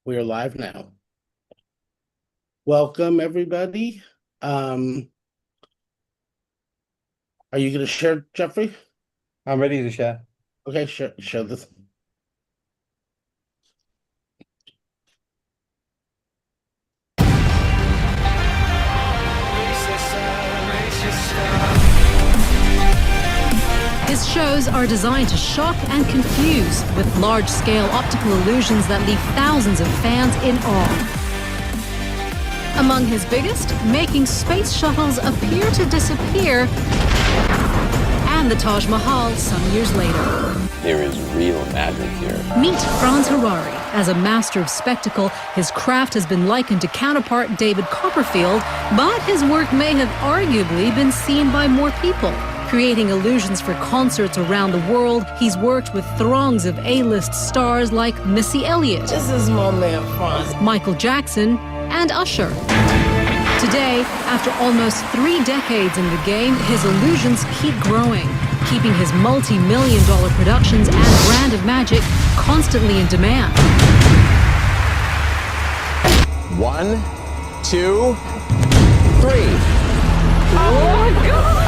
We are live now. Welcome, everybody. Are you going to share, Jeffrey? I'm ready to share. Okay, show this. His shows are designed to shock and confuse with large-scale optical illusions that leave thousands of fans in awe. Among his biggest, making space shuttles appear to disappear, and the Taj Mahal some years later. There is real magic here. Meet Franz Harrari. As a master of spectacle, his craft has been likened to counterpart David Copperfield, but his work may have arguably been seen by more people. Creating illusions for concerts around the world, he's worked with throngs of A-list stars like Missy Elliott, This is my man, Franz. Michael Jackson, and Usher. Today, after almost 3 decades in the game, his illusions keep growing, keeping his multi-million-dollar productions and brand of magic constantly in demand. 1, 2, 3. Oh my God!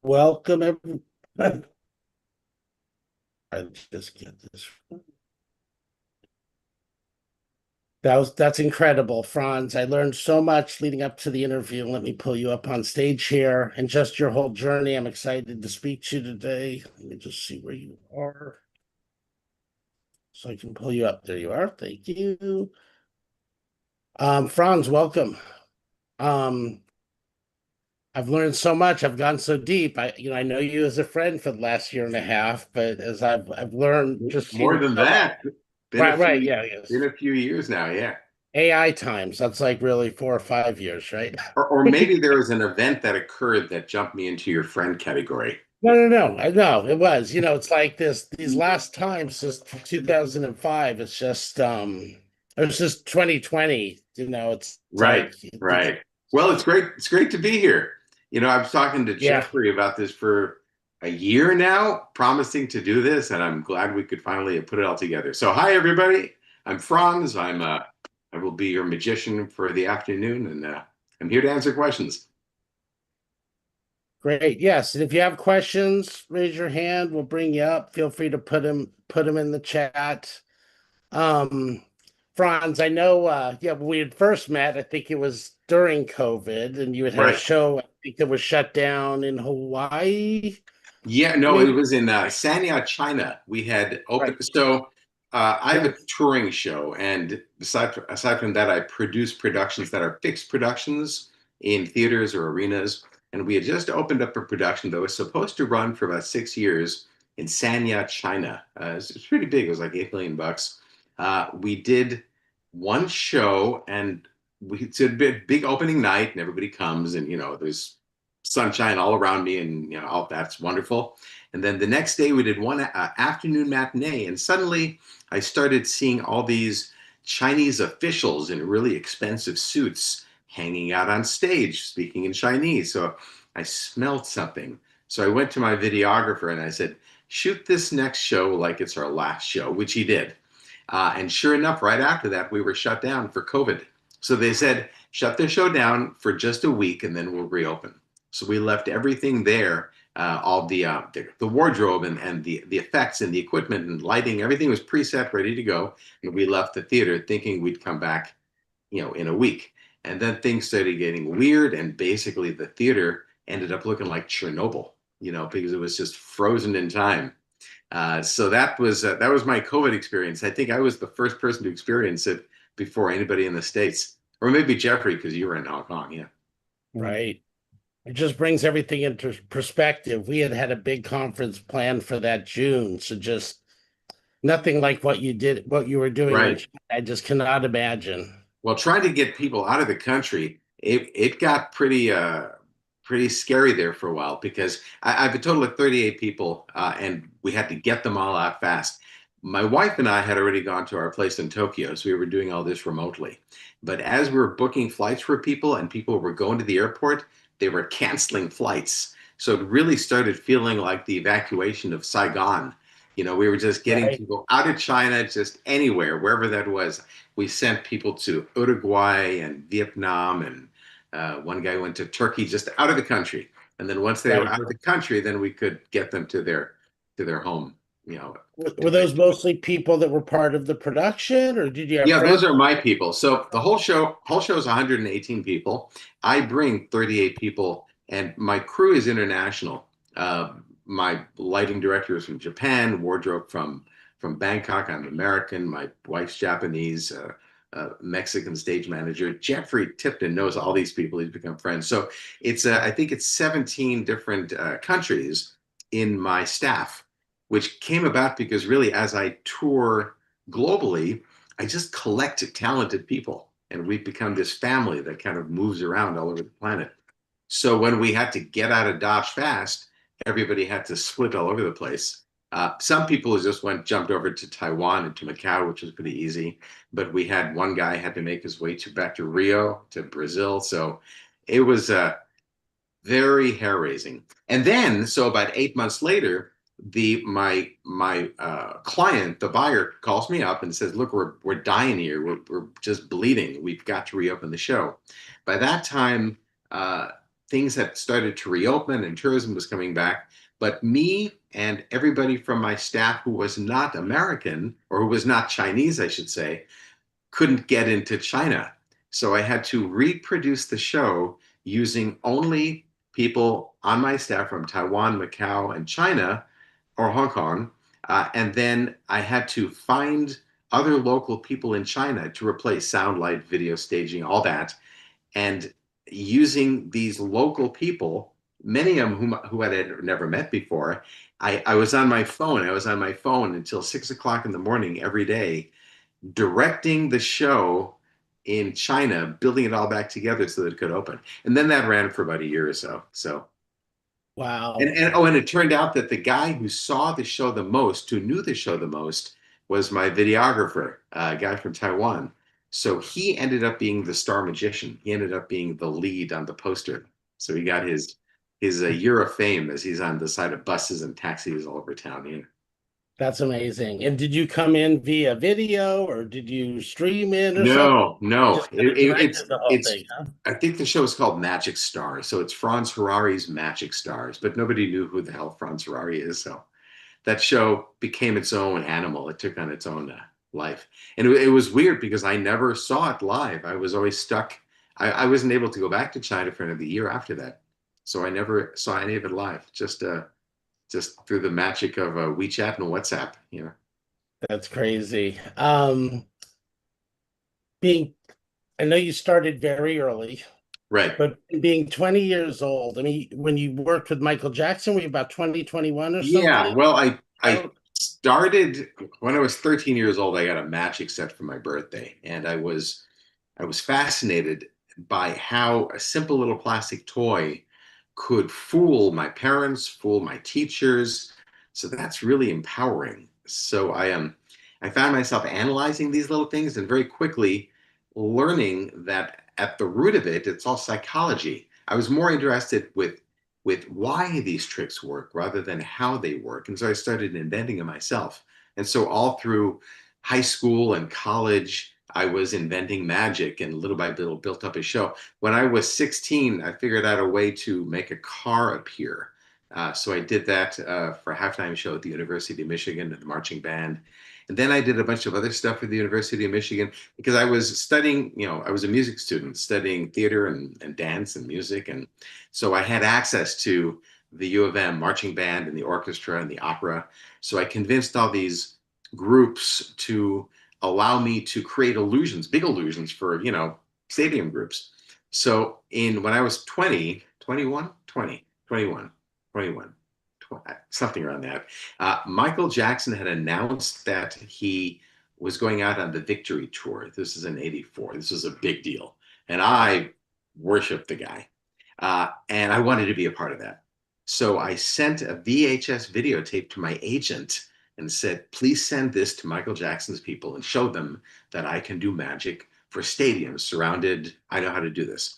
Welcome, everybody. I just get this. That's incredible, Franz. I learned so much leading up to the interview. Let me pull you up on stage here and just your whole journey. I'm excited to speak to you today. Let me just see where you are. So I can pull you up. There you are. Thank you. Franz, welcome. I've learned so much. I've gone so deep. I know you as a friend for the last year and a half, but as I've learned just more than that. Right, yeah, yes. Been a few years now, yeah. AI times. That's like really 4 or 5 years, right? Or maybe there was an event that occurred that jumped me into your friend category. No. I know it was. It's like these last times since 2005. It's just it was just 2020. It's Right, like, right. Well, it's great. It's great to be here. I was talking to Yeah. Jeffrey about this for a year now, promising to do this, and I'm glad we could finally put it all together. So, hi everybody. I'm Franz. I will be your magician for the afternoon, and I'm here to answer questions. Great. Yes. And if you have questions, raise your hand. We'll bring you up. Feel free to put them in the chat. Franz, I know when we had first met, I think it was during COVID, and you had a Right. show, I think that was shut down in Hawaii. Yeah, no, it was in Sanya, China. We had opened. Right. So I have Yeah. a touring show, and aside from that, I produce productions that are fixed productions in theaters or arenas. And we had just opened up a production that was supposed to run for about 6 years in Sanya, China. It's pretty big. It was like $8 million. We did one show, and it's a big opening night, and everybody comes, and there's sunshine all around me, and all that's wonderful. And then the next day we did one afternoon matinee, and suddenly I started seeing all these Chinese officials in really expensive suits hanging out on stage speaking in Chinese. So I smelled something. So I went to my videographer and I said, shoot this next show like it's our last show, which he did. And sure enough, right after that, we were shut down for COVID. So they said, shut the show down for just a week and then we'll reopen. So we left everything there, all the wardrobe and the effects and the equipment and lighting, everything was preset, ready to go. And we left the theater thinking we'd come back, in a week. And then things started getting weird, and basically the theater ended up looking like Chernobyl, because it was just frozen in time. So that was my COVID experience. I think I was the first person to experience it before anybody in the States, or maybe Jeffrey, because you were in Hong Kong, yeah. Right. It just brings everything into perspective. We had a big conference planned for that June, so just nothing like what you were doing. Right. I just cannot imagine. Well, trying to get people out of the country, it got pretty scary there for a while, because I have a total of 38 people, and we had to get them all out fast. my wife and I had already gone to our place in Tokyo, so we were doing all this remotely. But as we were booking flights for people and people were going to the airport, they were canceling flights. So it really started feeling like the evacuation of Saigon. We were just getting Right. people out of China, just anywhere, wherever that was. We sent people to Uruguay and Vietnam, and one guy went to Turkey, just out of the country. And then once they were Right. out of the country, then we could get them to their home. Were those mostly people that were part of the production, or did you have Yeah, those friends? are my people. So the whole show is 118 people. I bring 38 people, and my crew is international. My lighting director is from Japan, wardrobe from Bangkok. I'm American. My wife's Japanese. Mexican stage manager Jeffrey Tipton knows all these people. He's become friends. So it's I think it's 17 different countries in my staff, which came about because really as I tour globally, I just collect talented people, and we've become this family that kind of moves around all over the planet. So when we had to get out of Dodge fast, everybody had to split all over the place. Some people just jumped over to Taiwan and to Macau, which was pretty easy. But we had one guy had to make his way back to Rio, to Brazil. So it was very hair raising. And then, so about 8 months later, my client, the buyer, calls me up and says, "Look, we're dying here. We're just bleeding. We've got to reopen the show." By that time, things had started to reopen and tourism was coming back. But me and everybody from my staff who was not American, or who was not Chinese, I should say, couldn't get into China. So I had to reproduce the show using only people on my staff from Taiwan, Macau, and China, or Hong Kong. And then I had to find other local people in China to replace sound, light, video, staging, all that. And using these local people, many of them who I had never met before, I was on my phone. I was on my phone until 6 o'clock in the morning every day, directing the show in China, building it all back together so that it could open. And then that ran for about a year or so. Wow. And it turned out that the guy who saw the show the most, who knew the show the most, was my videographer, a guy from Taiwan. So he ended up being the star magician. He ended up being the lead on the poster. So he got his year of fame as he's on the side of buses and taxis all over town. That's amazing. And did you come in via video, or did you stream in or something? No, no. Just kind of directed the whole It's thing, huh? I think the show is called Magic Stars. So it's Franz Harari's Magic Stars, but nobody knew who the hell Franz Harari is. So that show became its own animal. It took on its own life. And it was weird because I never saw it live. I was always stuck. I wasn't able to go back to China for another year after that. So I never saw any of it live, just through the magic of WeChat and WhatsApp. That's crazy. Being, I know you started very early, Right. but being 20 years old, I mean, when you worked with Michael Jackson, were you about 20, 21 or something? Yeah, well, I started when I was 13 years old. I got a magic set for my birthday, and I was fascinated by how a simple little plastic toy could fool my parents, fool my teachers. So that's really empowering. So I found myself analyzing these little things and very quickly learning that at the root of it, it's all psychology. I was more interested with why these tricks work rather than how they work. And so I started inventing them myself. And so all through high school and college, I was inventing magic, and little by little built up a show. When I was 16, I figured out a way to make a car appear. So I did that for a halftime show at the University of Michigan at the marching band. And then I did a bunch of other stuff for the University of Michigan because I was studying, I was a music student studying theater and dance and music. And so I had access to the U of M marching band and the orchestra and the opera. So I convinced all these groups to allow me to create illusions, big illusions for, stadium groups. So when I was 20, 21, 20, 21, 21, something around that, Michael Jackson had announced that he was going out on the Victory Tour. This is in '84. This was a big deal. And I worshiped the guy. And I wanted to be a part of that. So I sent a VHS videotape to my agent and said, please send this to Michael Jackson's people and show them that I can do magic for stadiums surrounded. I know how to do this.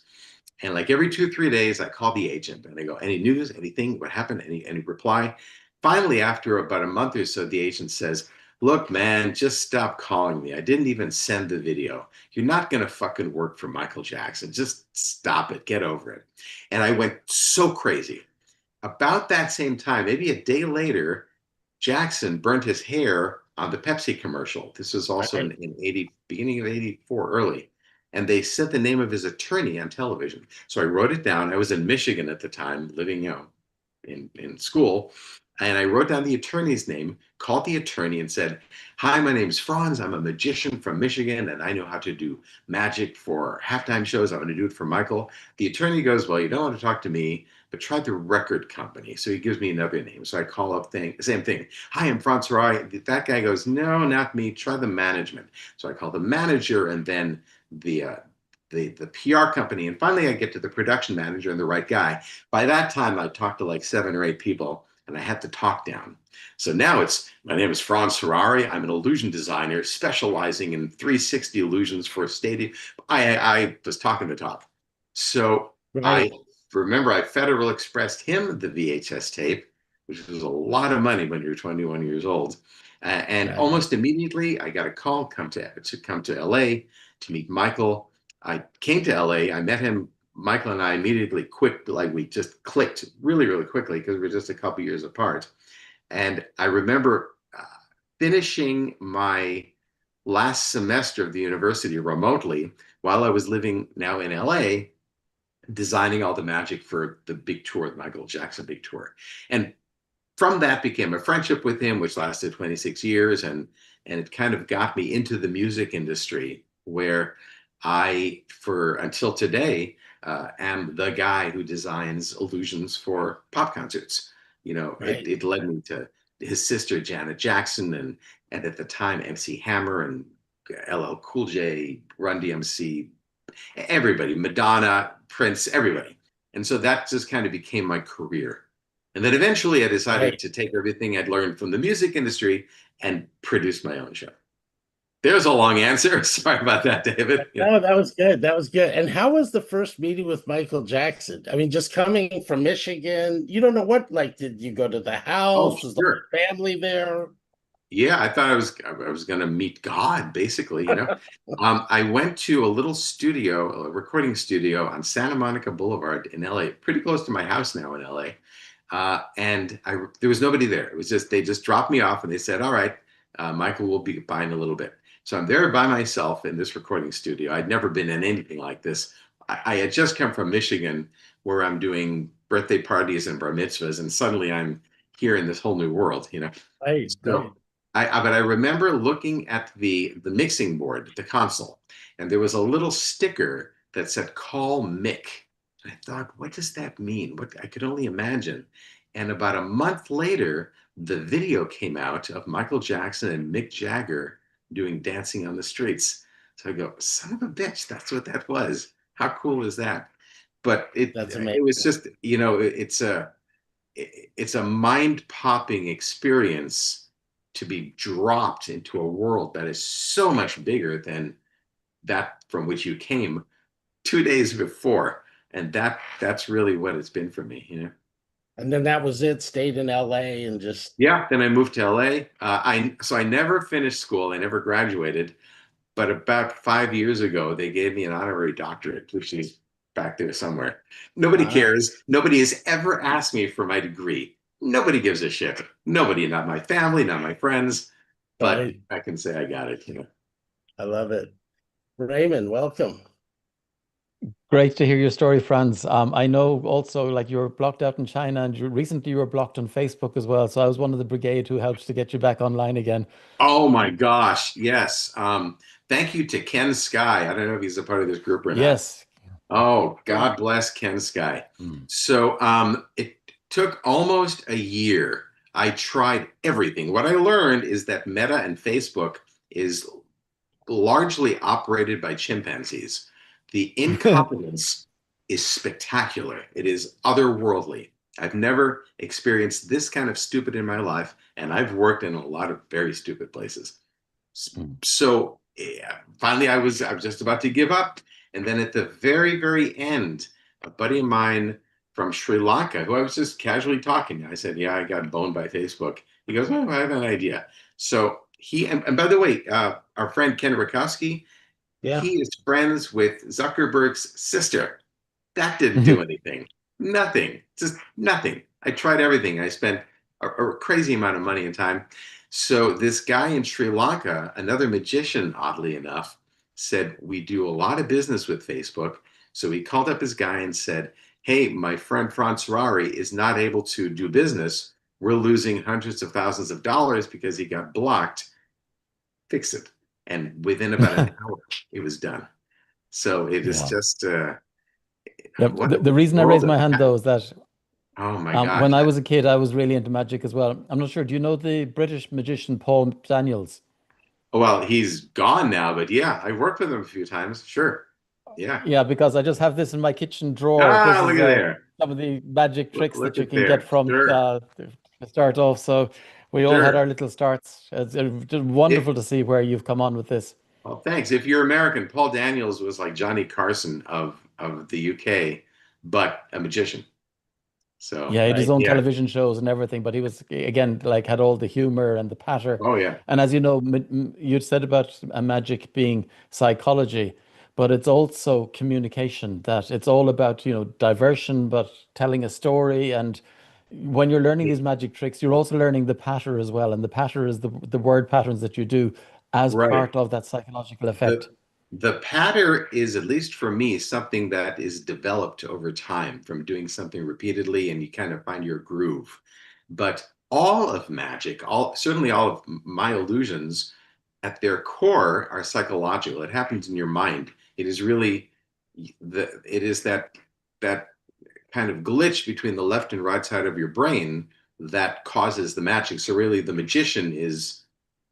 And like every 2-3 days, I call the agent and I go, any news, anything, what happened, any reply? Finally, after about a month or so, the agent says, look, man, just stop calling me. I didn't even send the video. You're not going to fucking work for Michael Jackson. Just stop it. Get over it. And I went so crazy. About that same time, maybe a day later, Jackson burnt his hair on the Pepsi commercial. This was also in 80, beginning of 84, early. And they said the name of his attorney on television. So I wrote it down. I was in Michigan at the time, living, in school. And I wrote down the attorney's name, called the attorney and said, hi, my name's Franz. I'm a magician from Michigan, and I know how to do magic for halftime shows. I want to do it for Michael. The attorney goes, well, you don't want to talk to me, but try the record company. So he gives me another name. So I call up, same thing. Hi, I'm Franz Harrari. That guy goes, no, not me. Try the management. So I call the manager and then the PR company. And finally, I get to the production manager and the right guy. By that time, I talked to like 7 or 8 people. And I had to talk down. So now my name is Franz Harrari. I'm an illusion designer specializing in 360 illusions for a stadium. I was talking the talk. So I remember I Federal Expressed him the VHS tape, which was a lot of money when you're 21 years old. And almost immediately I got a call to come to LA to meet Michael. I came to LA. I met him. Michael and I immediately we just clicked really, really quickly because we're just a couple years apart. And I remember finishing my last semester of the university remotely while I was living now in LA, designing all the magic for the big tour, the Michael Jackson big tour. And from that became a friendship with him, which lasted 26 years. And it kind of got me into the music industry where until today, am the guy who designs illusions for pop concerts. It led me to his sister, Janet Jackson, and at the time, MC Hammer and LL Cool J, Run DMC, everybody, Madonna, Prince, everybody. And so that just kind of became my career. And then eventually I decided to take everything I'd learned from the music industry and produce my own show. There's a long answer. Sorry about that, David. No, that was good. That was good. And how was the first meeting with Michael Jackson? I mean, just coming from Michigan, you don't know did you go to the house? Oh, was sure. the family there? Yeah, I thought I was going to meet God, basically. I went to a little studio, a recording studio on Santa Monica Boulevard in LA, pretty close to my house now in LA. And there was nobody there. It was they just dropped me off and they said, all right, Michael will be by in a little bit. So I'm there by myself in this recording studio. I'd never been in anything like this. I had just come from Michigan where I'm doing birthday parties and bar mitzvahs, and suddenly I'm here in this whole new world, Right. So but I remember looking at the mixing board, the console, and there was a little sticker that said, call Mick. And I thought, what does that mean? I could only imagine. And about a month later, the video came out of Michael Jackson and Mick Jagger doing Dancing on the Streets. So I go, son of a bitch, that's what that was. How cool is that? But it was just, it's a mind-popping experience to be dropped into a world that is so much bigger than that from which you came 2 days before. And that's really what it's been for me, And then that was it, stayed in LA and just... Yeah, then I moved to LA. So I never finished school. I never graduated. But about 5 years ago, they gave me an honorary doctorate, which is back there somewhere. Nobody cares. Nobody has ever asked me for my degree. Nobody gives a shit. Nobody, not my family, not my friends. But I can say I got it, I love it. Raymond, welcome. Great to hear your story, Franz. I know also you were blocked out in China and recently you were blocked on Facebook as well. So I was one of the brigade who helped to get you back online again. Oh my gosh, yes. Thank you to Ken Sky. I don't know if he's a part of this group or not. Yes. Oh, God bless Ken Sky. So it took almost a year. I tried everything. What I learned is that Meta and Facebook is largely operated by chimpanzees. The incompetence is spectacular. It is otherworldly. I've never experienced this kind of stupid in my life, and I've worked in a lot of very stupid places. So yeah, finally, I was just about to give up, and then at the very, very end, a buddy of mine from Sri Lanka, who I was just casually talking to, I said, "Yeah, I got boned by Facebook." He goes, "Oh, I have an idea." So he, and by the way, our friend Ken Rakowski, Yeah. he is friends with Zuckerberg's sister. That didn't do anything. Nothing. Just nothing. I tried everything. I spent a crazy amount of money and time. So this guy in Sri Lanka, another magician, oddly enough, said, "We do a lot of business with Facebook." So he called up his guy and said, "Hey, my friend Franz Harrari is not able to do business. We're losing hundreds of thousands of dollars because he got blocked. Fix it." And within about an hour, it was done. So it is just Yeah, the reason I raised my hand though is that oh my gosh. when I was a kid, I was really into magic as well. I'm not sure. Do you know the British magician Paul Daniels? Well, he's gone now, but yeah, I worked with him a few times. Sure. Yeah. Yeah, because I just have this in my kitchen drawer. Ah, This look is at there. some of the magic tricks Look that you at can there. get from Sure. to start off. So we all had Sure. our little starts. It's just wonderful to see where you've come on with this. Well, thanks. If you're American, Paul Daniels was like Johnny Carson of the UK, but a magician. So Yeah, he had his Right. own yeah. television shows and everything, but he was again like had all the humor and the patter. Oh yeah. And as you know, you said about magic being psychology, but it's also communication, that it's all about, diversion, but telling a story. And when you're learning these magic tricks, you're also learning the patter as well. And the patter is the word patterns that you do as Right. part of that psychological effect. The patter is, at least for me, something that is developed over time from doing something repeatedly, and you kind of find your groove. But all of magic, certainly all of my illusions, at their core are psychological. It happens in your mind. It is really that kind of glitch between the left and right side of your brain that causes the magic. So really, the magician is,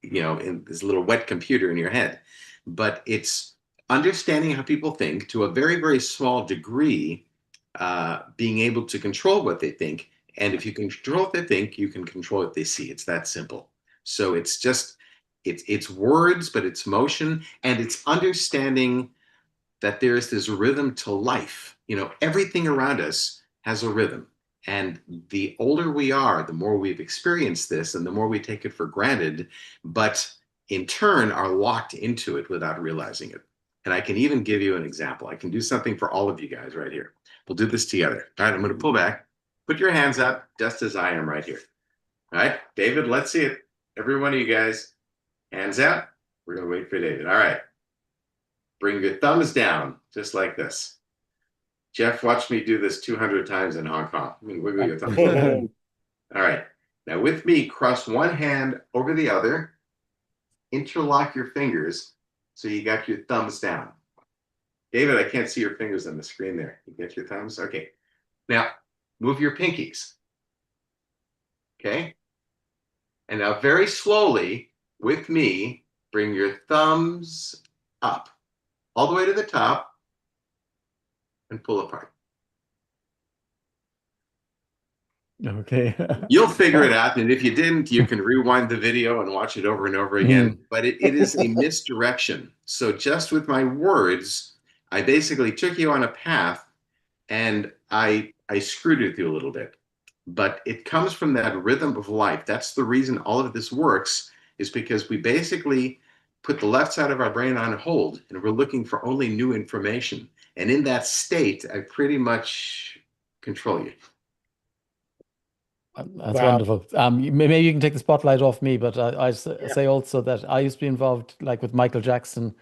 in this little wet computer in your head. But it's understanding how people think to a very, very small degree, being able to control what they think. And if you can control what they think, you can control what they see. It's that simple. So it's just, it's words, but it's motion, and it's understanding that there is this rhythm to life. Everything around us has a rhythm. And the older we are, the more we've experienced this and the more we take it for granted, but in turn are locked into it without realizing it. And I can even give you an example. I can do something for all of you guys right here. We'll do this together. All right, I'm going to pull back. Put your hands up just as I am right here. All right, David, let's see it. Every one of you guys, hands out. We're going to wait for David. All right. Bring your thumbs down, just like this. Jeff watched me do this 200 times in Hong Kong. Wiggle your thumbs. All right. Now with me, cross one hand over the other. Interlock your fingers so you got your thumbs down. David, I can't see your fingers on the screen there. You get your thumbs? Okay. Now, move your pinkies. Okay? And now very slowly, with me, bring your thumbs up, all the way to the top, and pull apart. Okay. You'll figure it out, and if you didn't, you can rewind the video and watch it over and over again. But it is a misdirection. So just with my words, I basically took you on a path, and I screwed with you a little bit. But it comes from that rhythm of life. That's the reason all of this works, is because we basically put the left side of our brain on hold, and we're looking for only new information. And in that state, I pretty much control you. That's Wow. wonderful. Maybe you can take the spotlight off me, but I say also that I used to be involved, like with Michael Jackson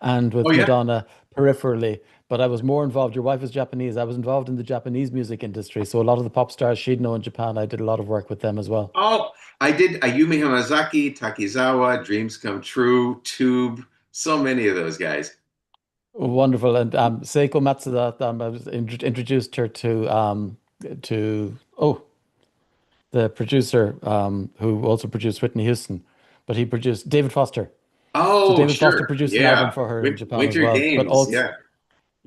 and with Oh, yeah? Madonna peripherally, but I was more involved. Your wife is Japanese. I was involved in the Japanese music industry. So a lot of the pop stars she'd know in Japan, I did a lot of work with them as well. Oh, I did Ayumi Hamazaki, Takizawa, Dreams Come True, Tube, so many of those guys. Wonderful. And Seiko Matsuda, I was introduced her to the producer who also produced Whitney Houston, but he produced David Foster. Oh, So David sure. Foster produced an Yeah. album for her in Japan as Winter well. Games. But also, Yeah.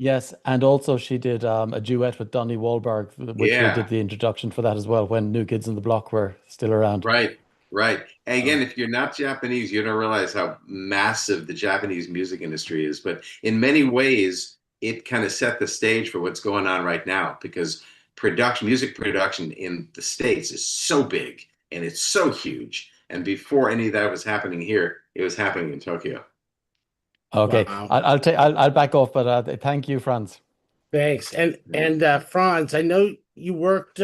Yes, and also she did a duet with Donnie Wahlberg, which we Yeah. did the introduction for that as well when New Kids on the Block were still around. Right, right. And again, Um, if you're not Japanese, you don't realize how massive the Japanese music industry is. But in many ways, it kind of set the stage for what's going on right now because music production in the States is so big and it's so huge. And before any of that was happening here, it was happening in Tokyo. okay, Wow. I'll back off, but thank you, Franz. Thanks. And Franz, I know you worked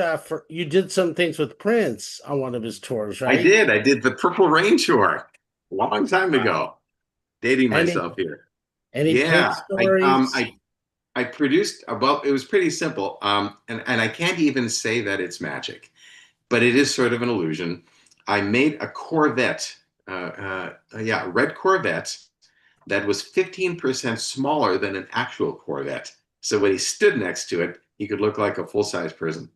you did some things with Prince on one of his tours, I right? did. I did the Purple Rain tour a long time Wow. ago, dating Any myself here. any Prince Yeah, stories? I produced well, it was pretty simple. And I can't even say that it's magic, but it is sort of an illusion. I made a Corvette, a red Corvette that was 15% smaller than an actual Corvette. So when he stood next to it, he could look like a full-size person.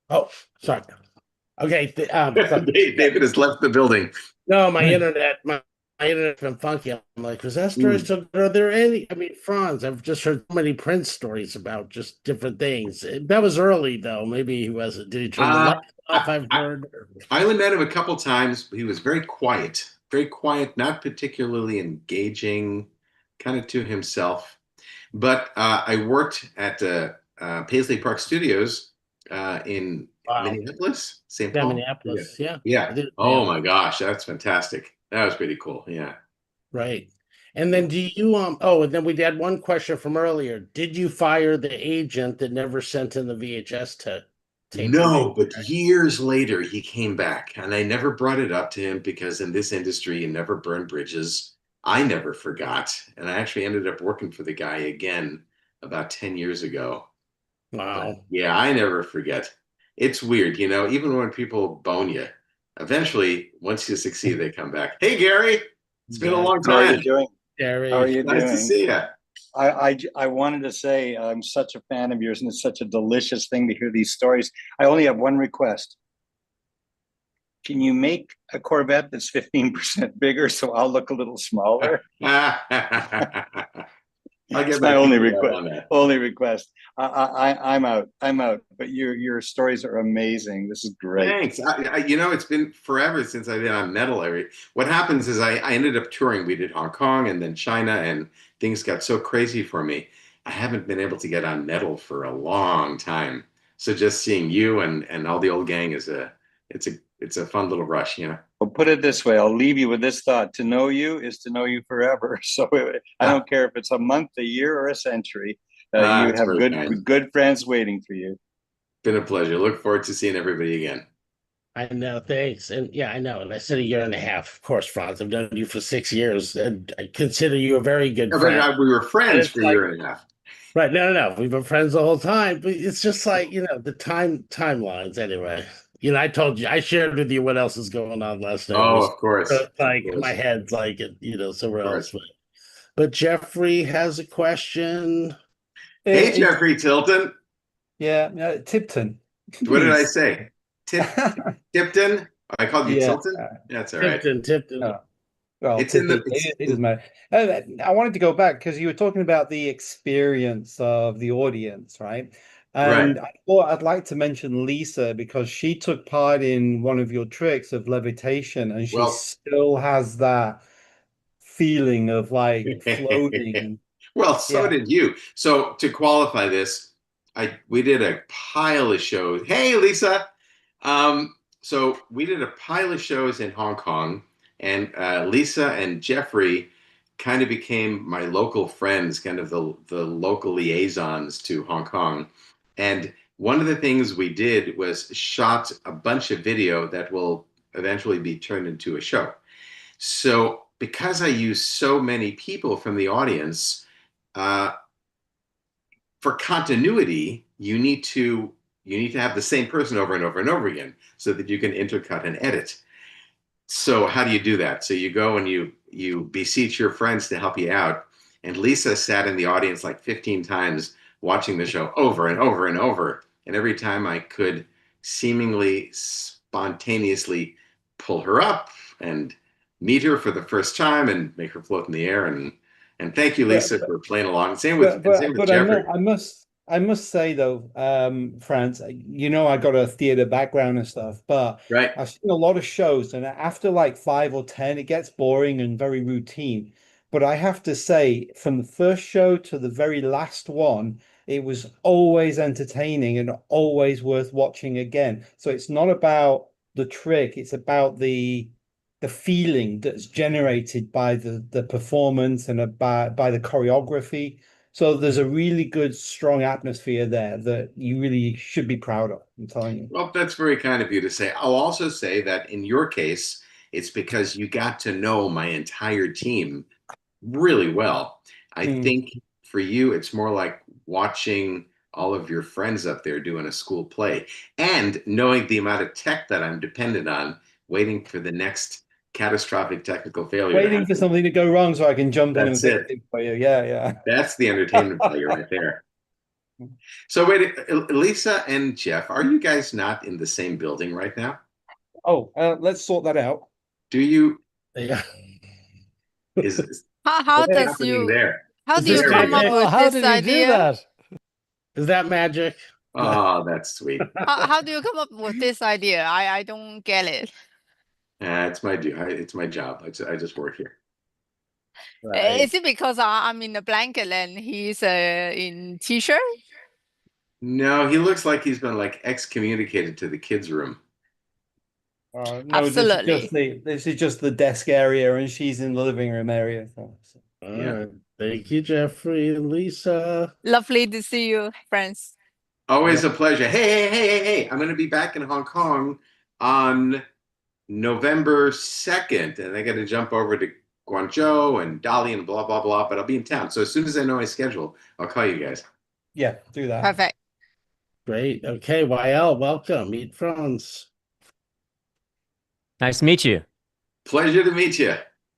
Oh, sorry. Okay. David has left the building. No, my internet's been funky. I'm like, was that story Mm. still good? Are there any? I mean, Franz, I've just heard so many Prince stories about just different things. That was early though. Maybe he wasn't. Did he turn the lights off? I've heard. I only met him a couple times. He was very quiet, not particularly engaging, kind of to himself. But I worked at Paisley Park Studios in Wow. Minneapolis, St. Yeah, Paul. Yeah. Minneapolis. Yeah. I Yeah. did. Yeah. Oh my gosh, that's fantastic. That was pretty cool. Yeah. Right. And then do you oh, and then we had one question from earlier. Did you fire the agent that never sent in the VHS to tape to No, me? but years later he came back, and I never brought it up to him because in this industry you never burn bridges. I never forgot, and I actually ended up working for the guy again about 10 years ago. But Wow. yeah, I never forget. It's weird, even when people bone you, eventually, once you succeed, they come back. Hey, Gary, it's been a Yeah. long How are you time. doing? How are Gary. you Nice to doing? see you. I wanted to say I'm such a fan of yours, and it's such a delicious thing to hear these stories. I only have one request. Can you make a Corvette that's 15% bigger so I'll look a little smaller? I'll get It's back my to only you request. on that. Only request. I'm out. I'm out. But your stories are amazing. This is great. Thanks. It's been forever since I've been on metal. What happens is I ended up touring. We did Hong Kong and then China, and things got so crazy for me. I haven't been able to get on metal for a long time. So just seeing you and all the old gang it's a fun little rush. Well, put it this way, I'll leave you with this thought. To know you is to know you forever. So I don't care if it's a month, a year, or a century. You It's have very kind. good friends waiting for you. Been a pleasure. Look forward to seeing everybody again. I know, thanks. And yeah, I know. And I said a year and a half. Of course, Franz, I've known you for 6 years, and I consider you a very good Yeah, friend. we were And friends it's for a like, year and a half. right, no. We've been friends the whole time. But it's just like, the timelines anyway. I told you, I shared with you what else is going on last night. It Oh, was of course. so it's Of like my course. head's like somewhere Of else. course. But Jeffrey has a question. Hey, Jeffrey Tilton. Yeah, Tipton. What did I Please. say? Tipton? I called you Yeah. Tilton? That's all right. Tipton. Oh, well, It's in the. it doesn't matter. I wanted to go back because you were talking about the experience of the audience, right? Right. And I thought I'd like to mention Lisa because she took part in one of your tricks of levitation, and she Well, still has that feeling of like floating. well, so Yeah. did you. So to qualify this, we did a pile of shows. Hey, Lisa. So we did a pile of shows in Hong Kong, and Lisa and Jeffrey kind of became my local friends, kind of the local liaisons to Hong Kong. And one of the things we did was shot a bunch of video that will eventually be turned into a show. So because I use so many people from the audience, for continuity, you need to have the same person over and over and over again so that you can intercut and edit. So how do you do that? So you go and you beseech your friends to help you out. And Lisa sat in the audience like 15 times watching the show over and over and over. And every time I could seemingly spontaneously pull her up and meet her for the first time and make her float in the air. And thank you, Lisa, for playing along. Same with Jeffrey. I must say though, Franz, you know, I got a theater background and stuff, but Right. I've seen a lot of shows, and after like 5 or 10, it gets boring and very routine. But I have to say, from the first show to the very last one, it was always entertaining and always worth watching again. So it's not about the trick, it's about the feeling that's generated by the performance and by the choreography. So there's a really good, strong atmosphere there that you really should be proud of, I'm telling you. Well, that's very kind of you to say. I'll also say that in your case, it's because you got to know my entire team really well. I think for you, it's more like watching all of your friends up there doing a school play and knowing the amount of tech that I'm dependent on, waiting for the next catastrophic technical failure. Waiting for something to go wrong so I can jump in and That's fix it for you. Yeah. That's the entertainment value right there. So wait, Lisa and Jeff, are you guys not in the same building right now? Oh, let's sort that out. Do you? Yeah. How what's does happening you there? how Is do you this come magic? up with How this did he do idea? that? Is that magic? Oh, that's sweet. How do you come up with this idea? I don't get it. It's my job. I just work here. Right. Is it because I'm in a blanket and he's in t-shirt? No, he looks like he's been like excommunicated to the kids' room. No, Absolutely. this is just the desk area, and she's in the living room area. So. All Yeah. right. Thank you, Jeffrey and Lisa. Lovely to see you, friends. Always a pleasure. Hey. I'm going to be back in Hong Kong on November 2nd, and I got to jump over to Guangzhou and Dali and blah, blah, blah, but I'll be in town. So as soon as I know my schedule, I'll call you guys. Yeah, do that. Perfect. Great. Okay, YL, welcome. Meet Franz. Nice to meet you. Pleasure to meet you.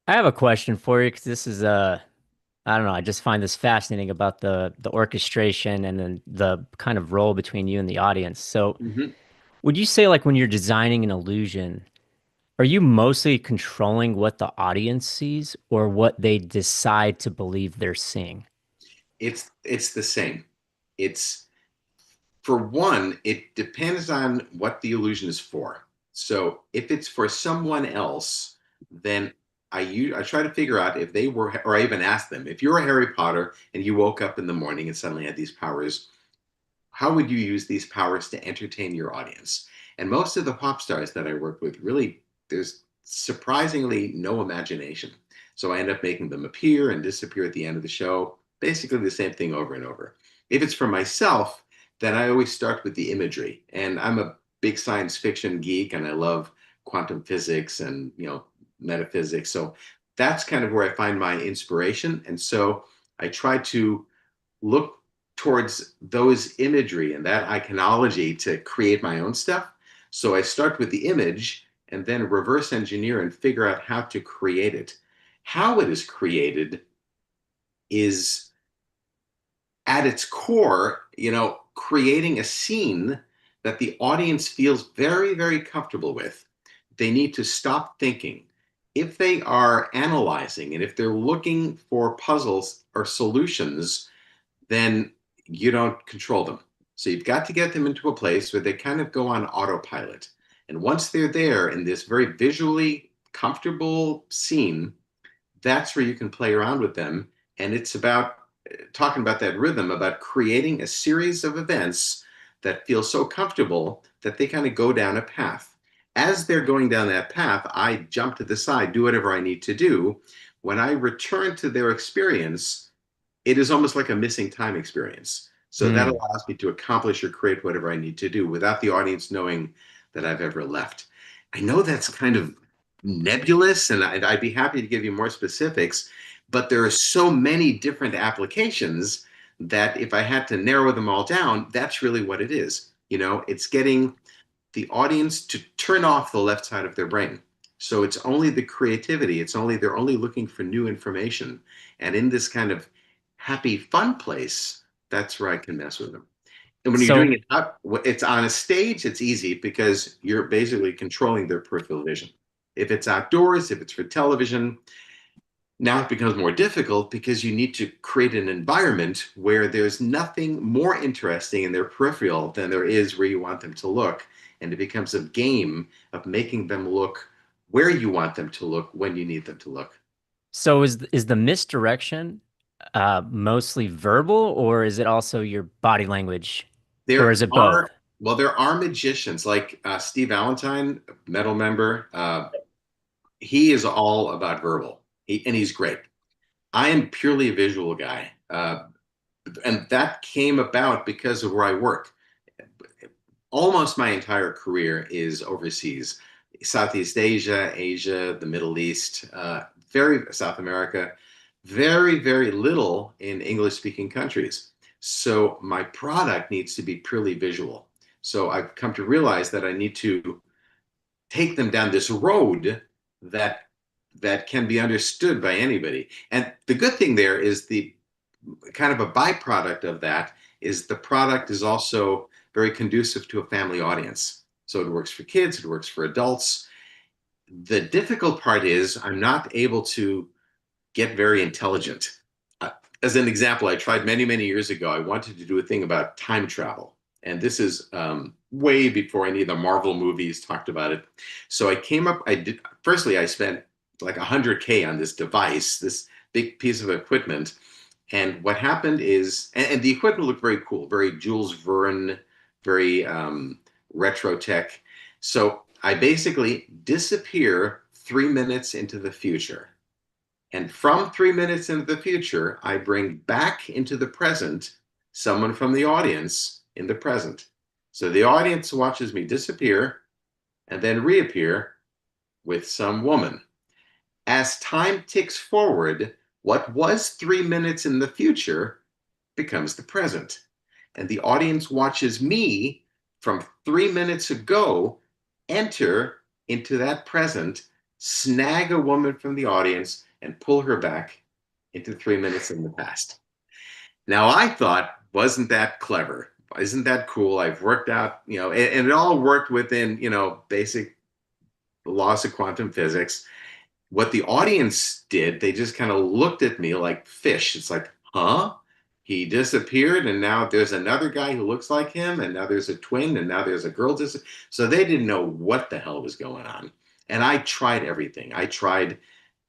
I have a question for you because this is I don't know, I just find this fascinating about the orchestration and then the kind of role between you and the audience. So would you say, like, when you're designing an illusion, are you mostly controlling what the audience sees or what they decide to believe they're seeing? It's the same. For one, it depends on what the illusion is for. So if it's for someone else, then I try to figure out if they were, or I even ask them, if you're a Harry Potter and you woke up in the morning and suddenly had these powers, how would you use these powers to entertain your audience? And most of the pop stars that I work with, really, there's surprisingly no imagination. So I end up making them appear and disappear at the end of the show, basically the same thing over and over. If it's for myself, then I always start with the imagery. And I'm a big science fiction geek, and I love quantum physics and, metaphysics. So that's kind of where I find my inspiration. And so I try to look towards those imagery and that iconology to create my own stuff. So I start with the image and then reverse engineer and figure out how to create it. How it is created is, at its core, creating a scene that the audience feels very, very comfortable with. They need to stop thinking. If they are analyzing and if they're looking for puzzles or solutions, then you don't control them. So you've got to get them into a place where they kind of go on autopilot. And once they're there in this very visually comfortable scene, that's where you can play around with them. And it's about talking about that rhythm, about creating a series of events that feel so comfortable that they kind of go down a path. As they're going down that path, I jump to the side, do whatever I need to do. When I return to their experience, it is almost like a missing time experience. So that allows me to accomplish or create whatever I need to do without the audience knowing that I've ever left. I know that's kind of nebulous, and I'd be happy to give you more specifics, but there are so many different applications that if I had to narrow them all down, that's really what it is. It's getting the audience to turn off the left side of their brain. So it's only the creativity. They're only looking for new information. And in this kind of happy, fun place, that's where I can mess with them. And when you're doing it up, it's on a stage, it's easy because you're basically controlling their peripheral vision. If it's outdoors, if it's for television, now it becomes more difficult because you need to create an environment where there's nothing more interesting in their peripheral than there is where you want them to look. And it becomes a game of making them look where you want them to look when you need them to look. So is the misdirection mostly verbal, or is it also your body language? Or is it both? Well, there are magicians like Steve Valentine, metal member. He is all about verbal, and he's great. I am purely a visual guy, and that came about because of where I work. Almost my entire career is overseas. Southeast Asia, Asia, the Middle East, South America, very, very little in English-speaking countries. So my product needs to be purely visual. So I've come to realize that I need to take them down this road that can be understood by anybody. And the good thing there is the kind of a byproduct of that is the product is also very conducive to a family audience. So it works for kids, it works for adults. The difficult part is I'm not able to get very intelligent. As an example, I tried many, many years ago, I wanted to do a thing about time travel. And this is way before any of the Marvel movies talked about it. So I came up, firstly, I spent like $100K on this device, this big piece of equipment. And what happened is, and the equipment looked very cool, very Jules Verne, very retro tech. So I basically disappear 3 minutes into the future. And from 3 minutes into the future, I bring back into the present someone from the audience in the present. So the audience watches me disappear and then reappear with some woman. As time ticks forward, what was 3 minutes in the future becomes the present. And the audience watches me from 3 minutes ago enter into that present, snag a woman from the audience, and pull her back into 3 minutes in the past. Now I thought, wasn't that clever? Isn't that cool? I've worked out, and it all worked within, basic laws of quantum physics. What the audience did, they just kind of looked at me like fish. It's like, huh? He disappeared, and now there's another guy who looks like him, and now there's a twin, and now there's a girl. So they didn't know what the hell was going on. And I tried everything. I tried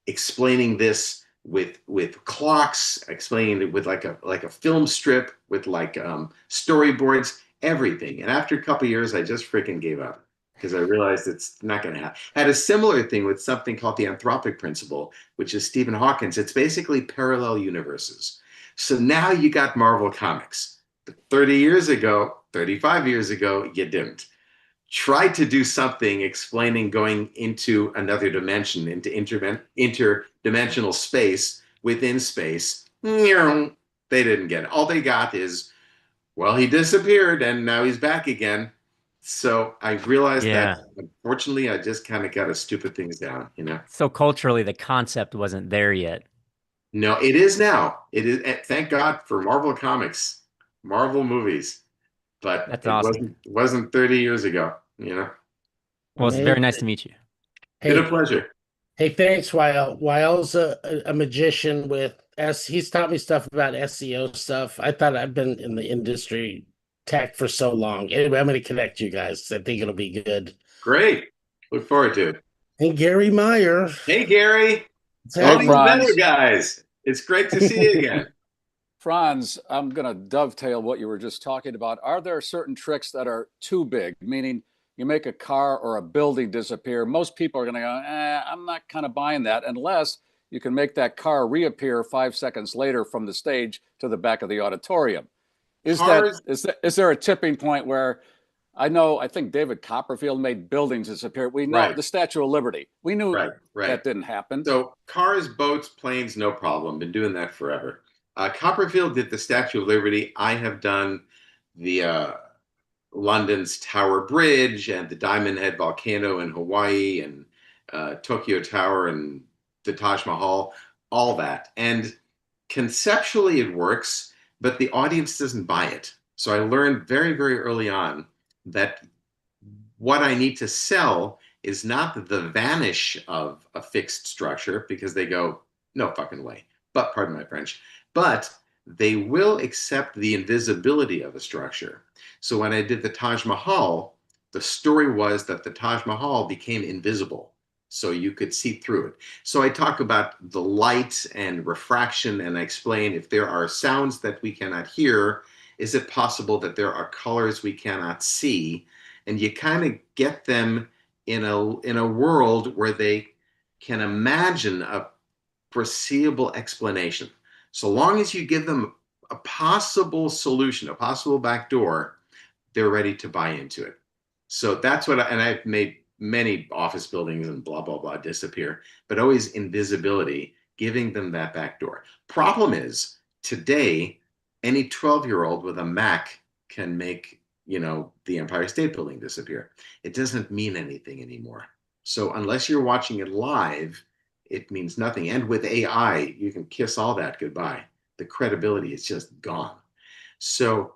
explaining this with clocks, explaining it with like a film strip, with like storyboards, everything. And after a couple of years, I just freaking gave up because I realized it's not going to happen. I had a similar thing with something called the Anthropic Principle, which is Stephen Hawking's. It's basically parallel universes. So now you got Marvel Comics. But 30 years ago, 35 years ago, you didn't. Try to do something explaining going into another dimension, into interdimensional space within space. They didn't get it. All they got is, well, he disappeared and now he's back again. So I realized that, unfortunately, I just kind of got to stupid things down, So culturally, the concept wasn't there yet. No, it is now. It is. Thank God for Marvel Comics, Marvel movies. But that's awesome. Wasn't 30 years ago, Well, it's very nice to meet you. Hey, it's a pleasure. Hey, thanks, Wael. Wael's a magician he's taught me stuff about SEO stuff. I thought I've been in the industry tech for so long. Anyway, I'm going to connect you guys. I think it'll be good. Great. Look forward to it. Hey, Gary Meyer. Hey, Gary. All these better guys. It's great to see you again. Franz, I'm going to dovetail what you were just talking about. Are there certain tricks that are too big, meaning you make a car or a building disappear? Most people are going to go, I'm not kind of buying that unless you can make that car reappear 5 seconds later from the stage to the back of the auditorium. Is there a tipping point where I think David Copperfield made buildings disappear. We know the Statue of Liberty. We knew that didn't happen. So cars, boats, planes, no problem. Been doing that forever. Copperfield did the Statue of Liberty. I have done the London's Tower Bridge and the Diamond Head volcano in Hawaii and Tokyo Tower and the Taj Mahal, all that. And conceptually it works, but the audience doesn't buy it. So I learned very, very early on that what I need to sell is not the vanish of a fixed structure, because they go, no fucking way, but pardon my French, but they will accept the invisibility of a structure. So when I did the Taj Mahal, the story was that the Taj Mahal became invisible, so you could see through it. So I talk about the light and refraction, and I explain if there are sounds that we cannot hear, is it possible that there are colors we cannot see? And you kind of get them in a world where they can imagine a foreseeable explanation. So long as you give them a possible solution, a possible backdoor, they're ready to buy into it. So that's what and I've made many office buildings and blah, blah, blah disappear, but always invisibility, giving them that backdoor. Problem is, today, any 12-year-old with a Mac can make, the Empire State Building disappear. It doesn't mean anything anymore. So unless you're watching it live, it means nothing. And with AI, you can kiss all that goodbye. The credibility is just gone. So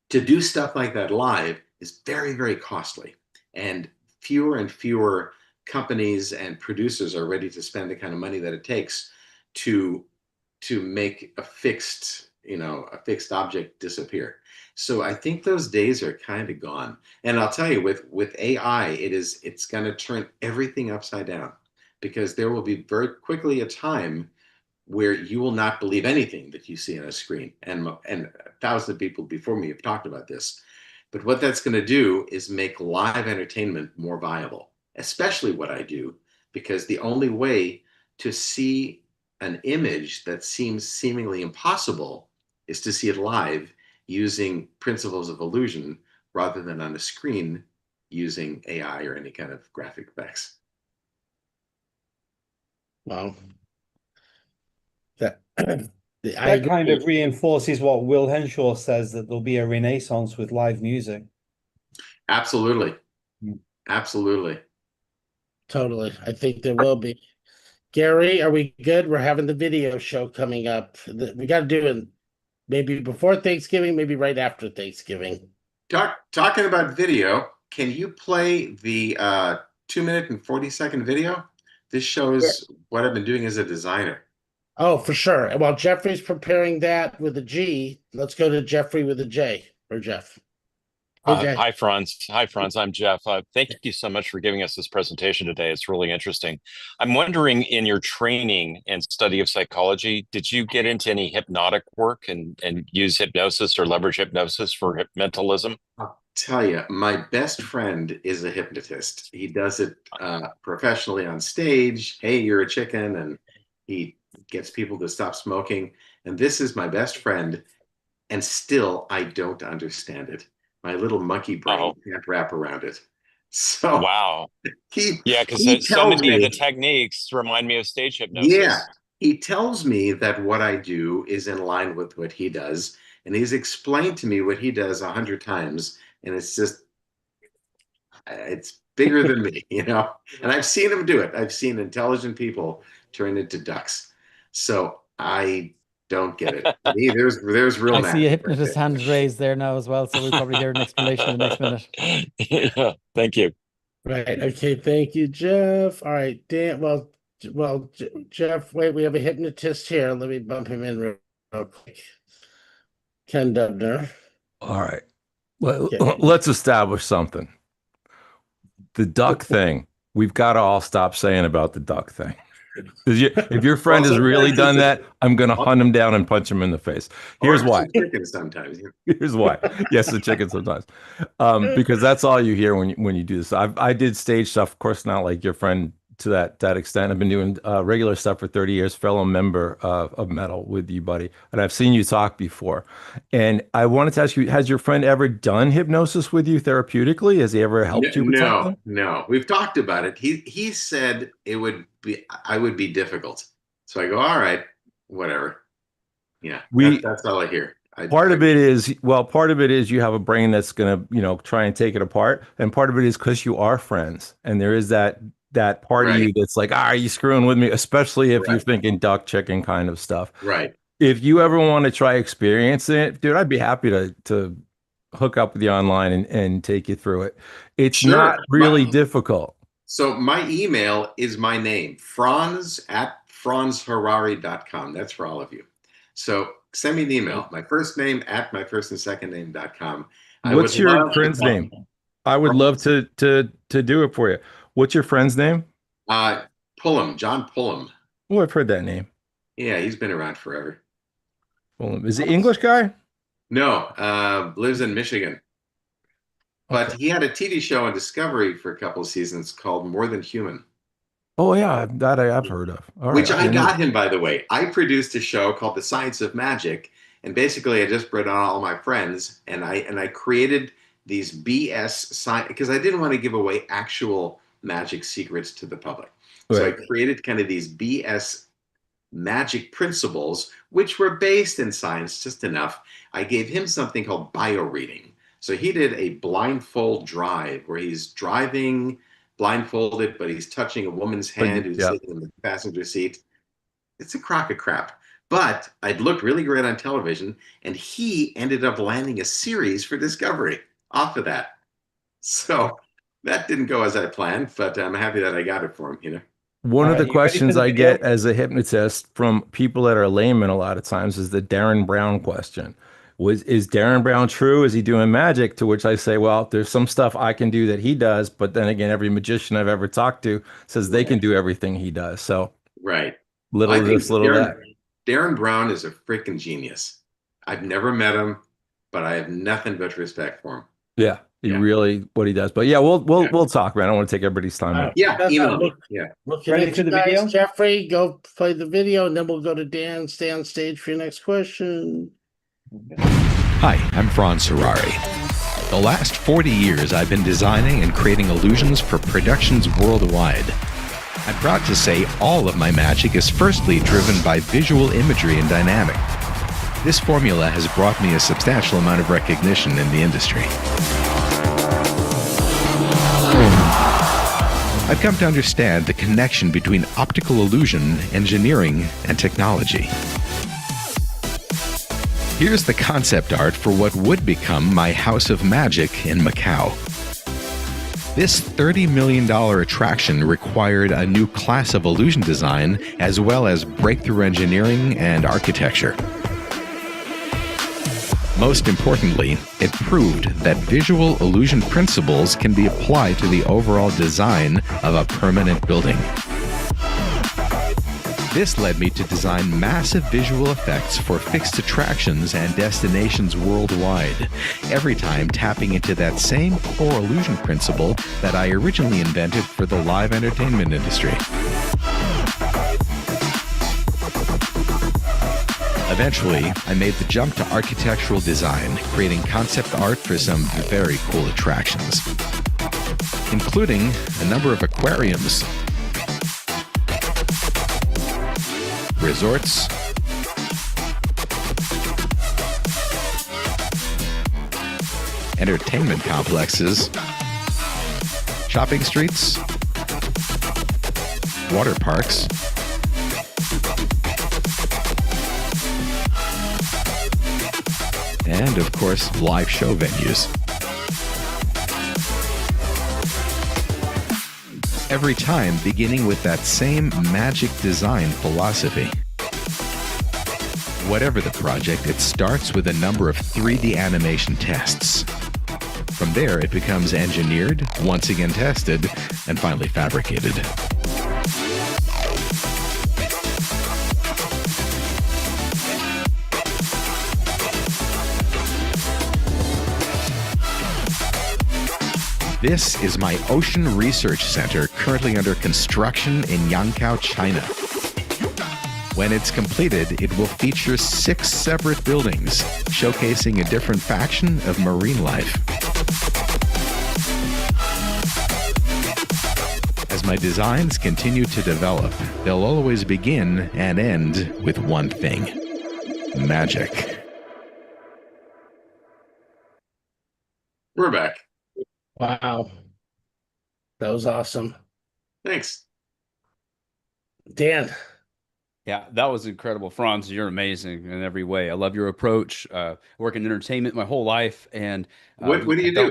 to do stuff like that live is very, very costly. And fewer companies and producers are ready to spend the kind of money that it takes to make a fixed object disappear. So I think those days are kind of gone. And I'll tell you, with AI, it's going to turn everything upside down, because there will be very quickly a time where you will not believe anything that you see on a screen. And thousands of people before me have talked about this. But what that's going to do is make live entertainment more viable, especially what I do, because the only way to see an image that seems seemingly impossible is to see it live using principles of illusion rather than on a screen using AI or any kind of graphic effects. Well, that kind of reinforces what Will Henshaw says, that there'll be a renaissance with live music. Absolutely. Absolutely. Totally. I think there will be. Gary, are we good? We're having the video show coming up. We got to do it maybe before Thanksgiving, maybe right after Thanksgiving. Talking about video, can you play the 2-minute and 40-second video? This shows what I've been doing as a designer. Oh, for sure. And while Jeffrey's preparing that with a G, let's go to Jeffrey with a J, or Jeff. Hey, Hi, Franz. Hi, Franz. I'm Jeff. Thank you so much for giving us this presentation today. It's really interesting. I'm wondering, in your training and study of psychology, did you get into any hypnotic work and use hypnosis or leverage hypnosis for mentalism? I'll tell you, my best friend is a hypnotist. He does it professionally on stage. Hey, you're a chicken. And he gets people to stop smoking. And this is my best friend. And still, I don't understand it. My little monkey brain can't wrap around it. So wow. Because so many of the techniques remind me of stage hypnosis. Yeah. He tells me that what I do is in line with what he does. And he's explained to me what he does 100 times. And it's just, it's bigger than me, And I've seen him do it. I've seen intelligent people turn into ducks. So I don't get it. To me, there's real. I see a hypnotist hands raised there now as well, so we'll probably hear an explanation in the next minute. Yeah, thank you. Right. Okay. Thank you, Jeff. All right, Dan. Well, Jeff. Wait, we have a hypnotist here. Let me bump him in real quick. Ken Dubner. All right. Well, let's establish something. The duck thing. We've got to all stop saying about the duck thing. If your friend has really done that, I'm going to hunt him down and punch him in the face. Here's why. Chicken sometimes. Here's why. Yes, the chicken sometimes. Because that's all you hear when you do this. I did stage stuff, of course, not like your friend to that extent. I've been doing regular stuff for 30 years, fellow member of Metal with you, buddy. And I've seen you talk before. And I wanted to ask you, has your friend ever done hypnosis with you therapeutically? Has he ever helped you with something? No. We've talked about it. He said I would be difficult. So I go, all right, whatever. Yeah, that's all I hear. Part of it is you have a brain that's going to, try and take it apart. And part of it is because you are friends. And there is that part of you that's like, are you screwing with me? Especially if you're thinking duck chicken kind of stuff. Right. If you ever want to try experiencing it, dude, I'd be happy to hook up with you online and take you through it. It's not really difficult. So my email is my name, Franz at franzharari.com. That's for all of you. So send me an email, my first name at my first and second name.com. What's your friend's name? I would love to do it for you. What's your friend's name? Pullham, John Pullham. Oh, I've heard that name. Yeah, he's been around forever. Pullham. Is he English guy? No, lives in Michigan. But he had a TV show on Discovery for a couple of seasons called More Than Human. Oh yeah, that I've heard of. All Which right, I got him, by the way. I produced a show called The Science of Magic, and basically I just brought on all my friends, and I created these BS science because I didn't want to give away actual magic secrets to the public. So Right. I created kind of these BS magic principles, which were based in science just enough. I gave him something called bio reading. So he did a blindfold drive where he's driving blindfolded, but he's touching a woman's hand who's sitting in the passenger seat. It's a crock of crap. But I'd looked really great on television, and he ended up landing a series for Discovery off of that. So that didn't go as I planned, but I'm happy that I got it for him, you know. One of the questions I get as a hypnotist from people that are laymen a lot of times is the Darren Brown question. Is Darren Brown true? Is he doing magic? To which I say, well, there's some stuff I can do that he does, but then again, every magician I've ever talked to says they can do everything he does. So little of this, little of that. Darren Brown is a freaking genius. I've never met him, but I have nothing but respect for him. Yeah, he really what he does. But yeah, we'll talk, man. I don't want to take everybody's time. Ready for the video? Jeffrey, go play the video, and then we'll go to Dan. Stay on stage for your next question. Hi, I'm Franz Harrari. The last 40 years I've been designing and creating illusions for productions worldwide. I'm proud to say all of my magic is firstly driven by visual imagery and dynamic. This formula has brought me a substantial amount of recognition in the industry. I've come to understand the connection between optical illusion, engineering, and technology. Here's the concept art for what would become my House of Magic in Macau. This $30 million attraction required a new class of illusion design as well as breakthrough engineering and architecture. Most importantly, it proved that visual illusion principles can be applied to the overall design of a permanent building. This led me to design massive visual effects for fixed attractions and destinations worldwide, every time tapping into that same core illusion principle that I originally invented for the live entertainment industry. Eventually, I made the jump to architectural design, creating concept art for some very cool attractions, including a number of aquariums, resorts, entertainment complexes, shopping streets, water parks, and of course, live show venues. Every time beginning with that same magic design philosophy. Whatever the project, it starts with a number of 3D animation tests. From there, it becomes engineered, once again tested, and finally fabricated. This is my Ocean Research Center, currently under construction in Yanqiao, China. When it's completed, it will feature 6 separate buildings, showcasing a different faction of marine life. As my designs continue to develop, they'll always begin and end with one thing: magic. We're back. Wow. That was awesome. Thanks. Dan. Yeah, that was incredible. Franz, you're amazing in every way. I love your approach. Work in entertainment my whole life. And what do you do?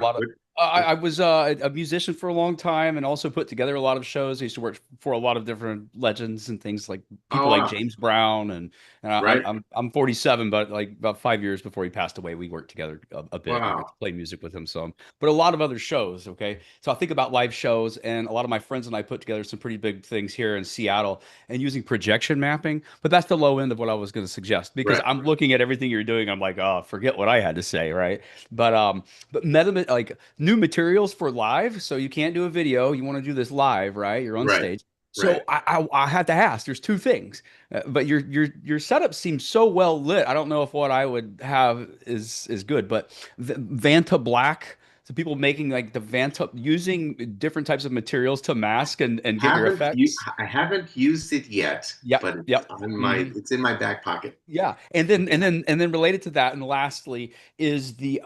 I was a musician for a long time and also put together a lot of shows. I used to work for a lot of different legends and things like people Oh, like wow. James Brown and Right. I'm 47, but like about 5 years before he passed away, we worked together a bit. I got Wow. to play music with him some, but a lot of other shows. Okay, so I think about live shows, and a lot of my friends and I put together some pretty big things here in Seattle and using projection mapping. But that's the low end of what I was going to suggest because Right. I'm looking at everything you're doing. I'm like, oh, forget what I had to say, right? But meta like new materials for live. So you can't do a video. You want to do this live, right? You're on Right. stage. So Right. I had to ask. There's two things, but your setup seems so well lit. I don't know if what I would have is good, but Vanta Black. So people making like the Vanta using different types of materials to mask and get your effects. I haven't used it yet, Yep. but Yep. it's in my back pocket. Yeah. And then related to that, and lastly is the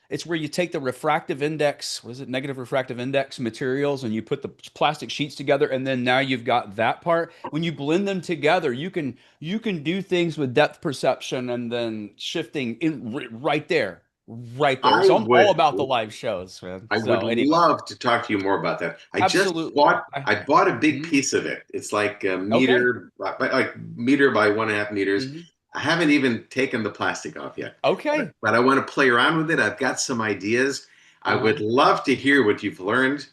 it's where you take the refractive index, what is it, negative refractive index materials, and you put the plastic sheets together, and then now you've got that part. When you blend them together, you can do things with depth perception and then shifting in right there. Right there. I So I'm would all about the live shows, man. I would So anyway, love to talk to you more about that. absolutely. I bought a big piece of it. It's like a Okay. meter, like meter by 1.5 meters. Mhm. I haven't even taken the plastic off yet. Okay. But I want to play around with it. I've got some ideas. I Uh-huh. would love to hear what you've learned.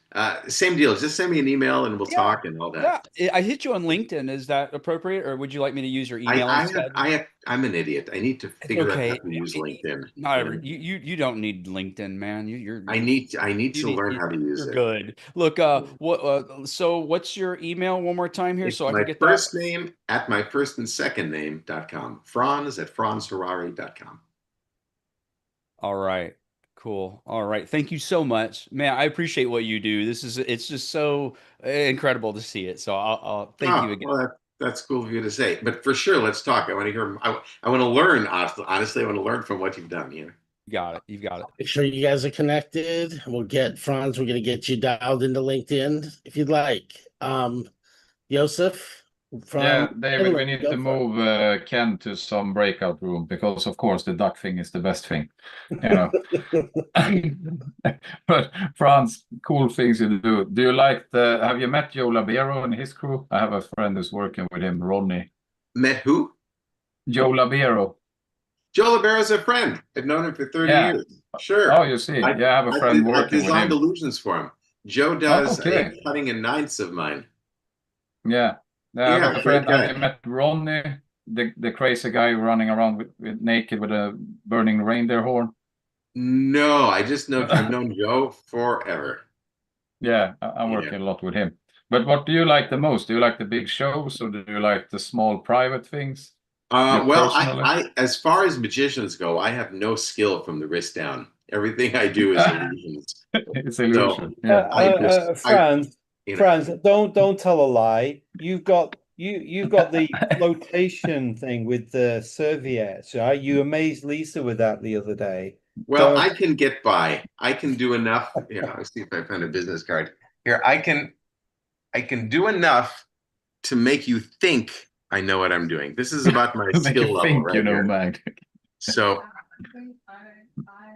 Same deal. Just send me an email and we'll Yeah. talk and all that. Yeah. I hit you on LinkedIn. Is that appropriate, or would you like me to use your email instead? I'm an idiot. I need to It's figure out how okay. to use LinkedIn. Not every you don't need LinkedIn, man. I need you to learn how to use you're it. good. Look, so what's your email one more time here It's so I my can get first that? name at my first and second name.com. Franz at franzharari.com. All right. Cool. All right. Thank you so much. Man, I appreciate what you do. It's just so incredible to see it. So I'll thank you again. Well, that's cool of you to say. But for sure, let's talk. I want to hear. I want to learn. Honestly, I want to learn from what you've done here. You got it. You've got it. Make sure you guys are connected. We'll get Franz. We're gonna get you dialed into LinkedIn if you'd like. Joseph from Yeah, David, we Finland, need go to for it. move Ken to some breakout room because, of course, the duck thing is the best thing, you know. But Franz, cool things you do. Do you like have you met Joe Labero and his crew? I have a friend who's working with him, Rodney. Met who? Joe Labero. Joe Labero's a friend. I've known him for 30 Yeah. years. Sure. Oh, you see. Yeah, I have a friend I've working with designed him. illusions for him. Joe does okay. a cutting and ninths of mine. Yeah. I have a great friend. guy. I met Ronnie, the crazy guy running around with naked with a burning reindeer horn. No, I've known Joe forever. Yeah, I'm working a lot with him. But what do you like the most? Do you like the big shows or do you like the small private things? Well, personally? I as far as magicians go, I have no skill from the wrist down. Everything I do is illusions. It's illusion. So, yeah. Franz, don't tell a lie. You've got the flotation thing with the serviettes, right? You amazed Lisa with that the other day. Well, I can get by. I can do enough. Let's see if I find a business card. Here, I can do enough to make you think I know what I'm doing. This is about my skill level, right? Man. So,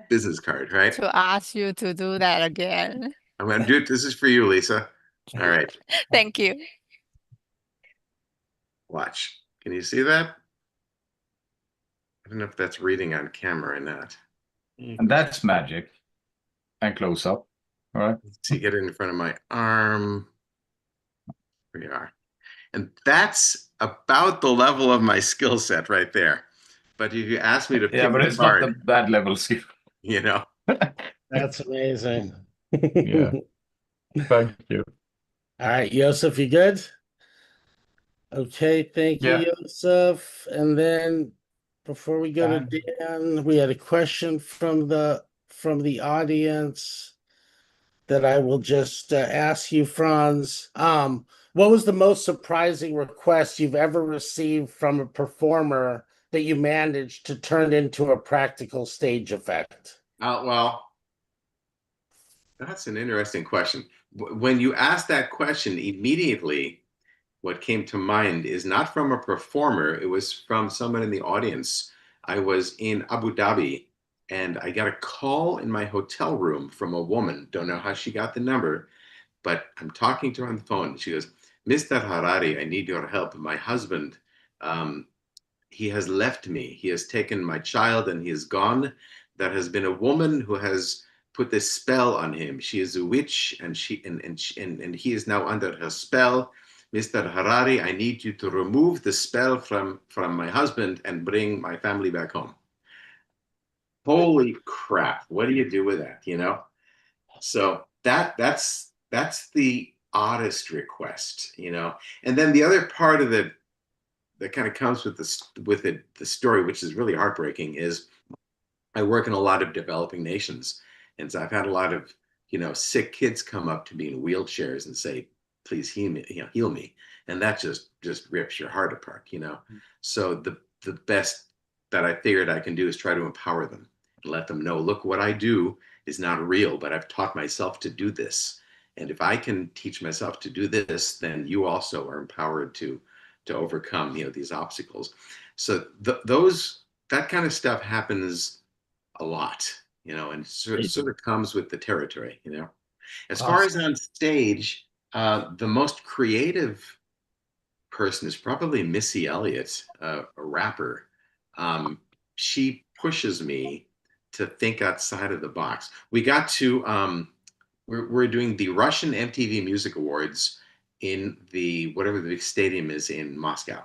business card, right? To ask you to do that again. I'm going to do it. This is for you, Lisa. All right. Thank you. Watch. Can you see that? I don't know if that's reading on camera or not. And that's magic. And close up. All right. Let's see, get it in front of my arm. Here we are. And that's about the level of my skill set right there. But if you ask me to pick but it it's apart, not the bad level skill. you know. That's amazing. Yeah. Thank you. All right, Joseph, you good? Okay, thank you, Yeah. Joseph. And then before we go to Dan, we had a question from the audience that I will just ask you, Franz. What was the most surprising request you've ever received from a performer that you managed to turn into a practical stage effect? Well, that's an interesting question. When you ask that question, immediately what came to mind is not from a performer, it was from someone in the audience. I was in Abu Dhabi and I got a call in my hotel room from a woman. Don't know how she got the number, but I'm talking to her on the phone. She goes, "Mr. Harari, I need your help. My husband, he has left me. He has taken my child and he is gone. There has been a woman who has put this spell on him. She is a witch, and he is now under her spell. Mr. Harari, I need you to remove the spell from my husband and bring my family back home." Holy crap! What do you do with that? You know, so that's the oddest request, you know. And then the other part of it that kind of comes with the story, which is really heartbreaking, is I work in a lot of developing nations, and so I've had a lot of, you know, sick kids come up to me in wheelchairs and say, "Please heal me," you know, "heal me," and that just rips your heart apart, you know. So the best that I figured I can do is try to empower them and let them know, look, what I do is not real, but I've taught myself to do this, and if I can teach myself to do this, then you also are empowered to overcome, you know, these obstacles. So that kind of stuff happens a lot, you know, and sort of comes with the territory, you know. As far as on stage, the most creative person is probably Missy Elliott, a rapper. She pushes me to think outside of the box. We got to, we're doing the Russian MTV Music Awards in the, whatever the big stadium is in Moscow.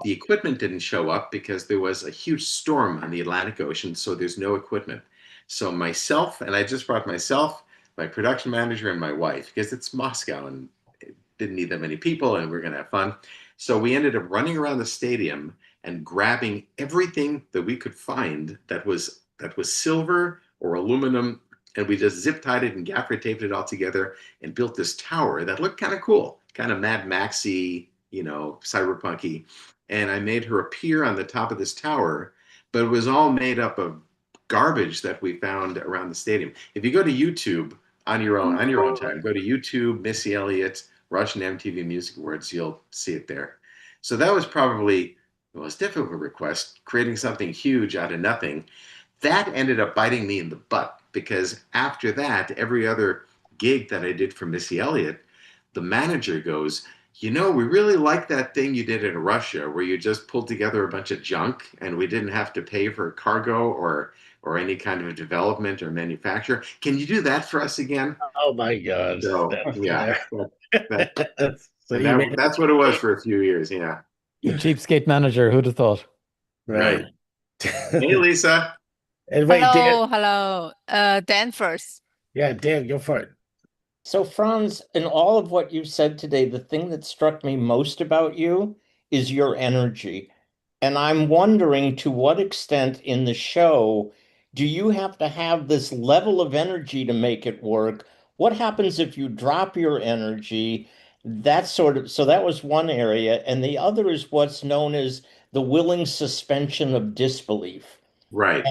The equipment didn't show up because there was a huge storm on the Atlantic Ocean, so there's no equipment. So myself, and I just brought myself, my production manager, and my wife, because it's Moscow and it didn't need that many people and we're gonna have fun. So we ended up running around the stadium and grabbing everything that we could find that was silver or aluminum, and we just zip tied it and gaffer taped it all together and built this tower that looked kind of cool, kind of Mad Maxy, you know, cyberpunky. And I made her appear on the top of this tower, but it was all made up of garbage that we found around the stadium. If you go to YouTube on your own time, go to YouTube, Missy Elliott, Russian MTV Music Awards, you'll see it there. So that was probably the most difficult request, creating something huge out of nothing. That ended up biting me in the butt, because after that, every other gig that I did for Missy Elliott, the manager goes, "You know, we really like that thing you did in Russia where you just pulled together a bunch of junk and we didn't have to pay for cargo or any kind of development or manufacture. Can you do that for us again?" Oh my God. So, yeah, So that's what it was for a few years. Yeah. The cheapskate manager, who'd have thought? Right. Hey, Lisa. And wait, Dan. Hello. Dan first. Yeah, Dan, go for it. So, Franz, in all of what you've said today, the thing that struck me most about you is your energy. And I'm wondering, to what extent in the show do you have to have this level of energy to make it work? What happens if you drop your energy? So that was one area. And the other is what's known as the willing suspension of disbelief. Right.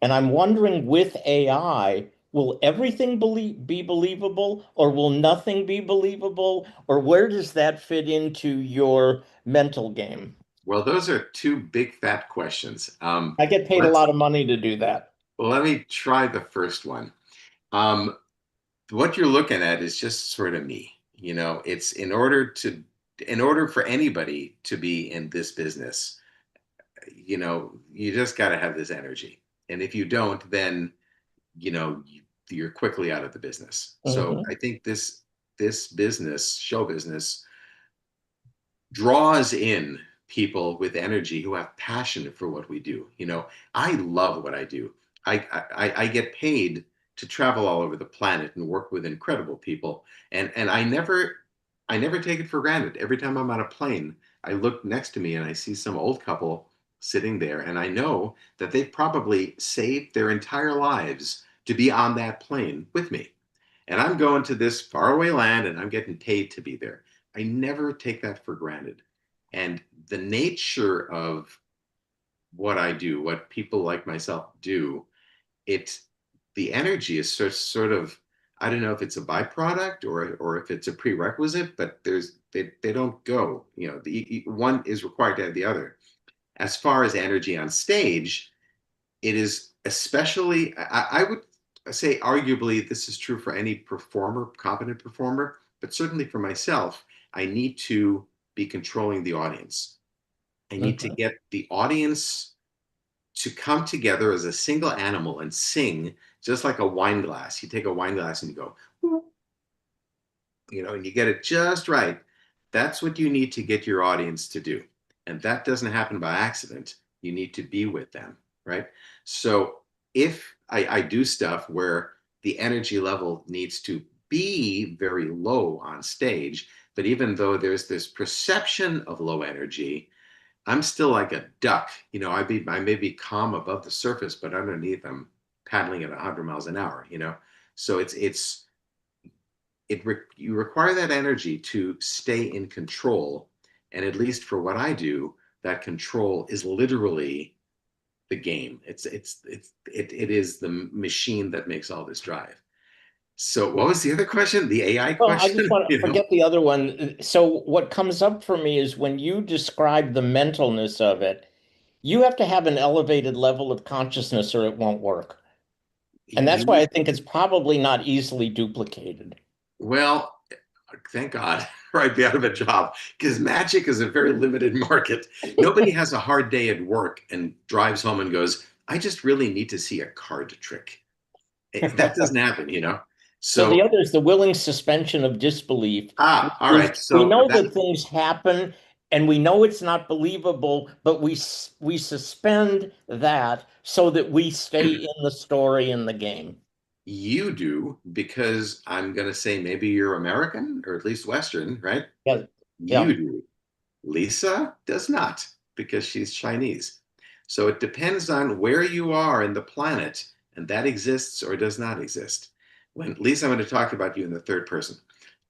And I'm wondering, with AI, will everything be believable, or will nothing be believable? Or where does that fit into your mental game? Well, those are two big fat questions. I get paid a lot of money to do that. Well, let me try the first one. What you're looking at is just sort of me. You know, it's in order for anybody to be in this business, you know, you just got to have this energy. And if you don't, then, you know, you're quickly out of the business. So I think this business, show business, draws in people with energy who have passion for what we do. You know, I love what I do. I get paid to travel all over the planet and work with incredible people. And I never take it for granted. Every time I'm on a plane, I look next to me and I see some old couple sitting there, and I know that they've probably saved their entire lives to be on that plane with me. And I'm going to this faraway land and I'm getting paid to be there. I never take that for granted. And the nature of what I do, what people like myself do, the energy is sort of, I don't know if it's a byproduct or if it's a prerequisite, but they don't go, you know, the one is required to have the other. As far as energy on stage, it is especially, I would say arguably this is true for any performer, competent performer, but certainly for myself, I need to be controlling the audience. I need to get the audience to come together as a single animal and sing just like a wine glass. You take a wine glass and you go, and you get it just right. That's what you need to get your audience to do. And that doesn't happen by accident. You need to be with them, right? So if I do stuff where the energy level needs to be very low on stage, but even though there's this perception of low energy, I'm still like a duck. I may be calm above the surface, but underneath I'm paddling at 100 miles an hour, So you require that energy to stay in control. And at least for what I do, that control is literally the game. It is the machine that makes all this drive. So what was the other question? The AI question? I just want to forget the other one. So what comes up for me is when you describe the mentalness of it, you have to have an elevated level of consciousness or it won't work. And that's why I think it's probably not easily duplicated. Well, thank God, or I'd be out of a job, because magic is a very limited market. Nobody has a hard day at work and drives home and goes, I just really need to see a card trick. That doesn't happen, So the other is the willing suspension of disbelief. All right. So we know that things happen and we know it's not believable, but we suspend that so that we stay in the story and the game. You do, because I'm going to say maybe you're American or at least Western, right? Yeah. You do. Lisa does not, because she's Chinese. So it depends on where you are in the planet, and that exists or does not exist. Lisa, I'm going to talk about you in the third person.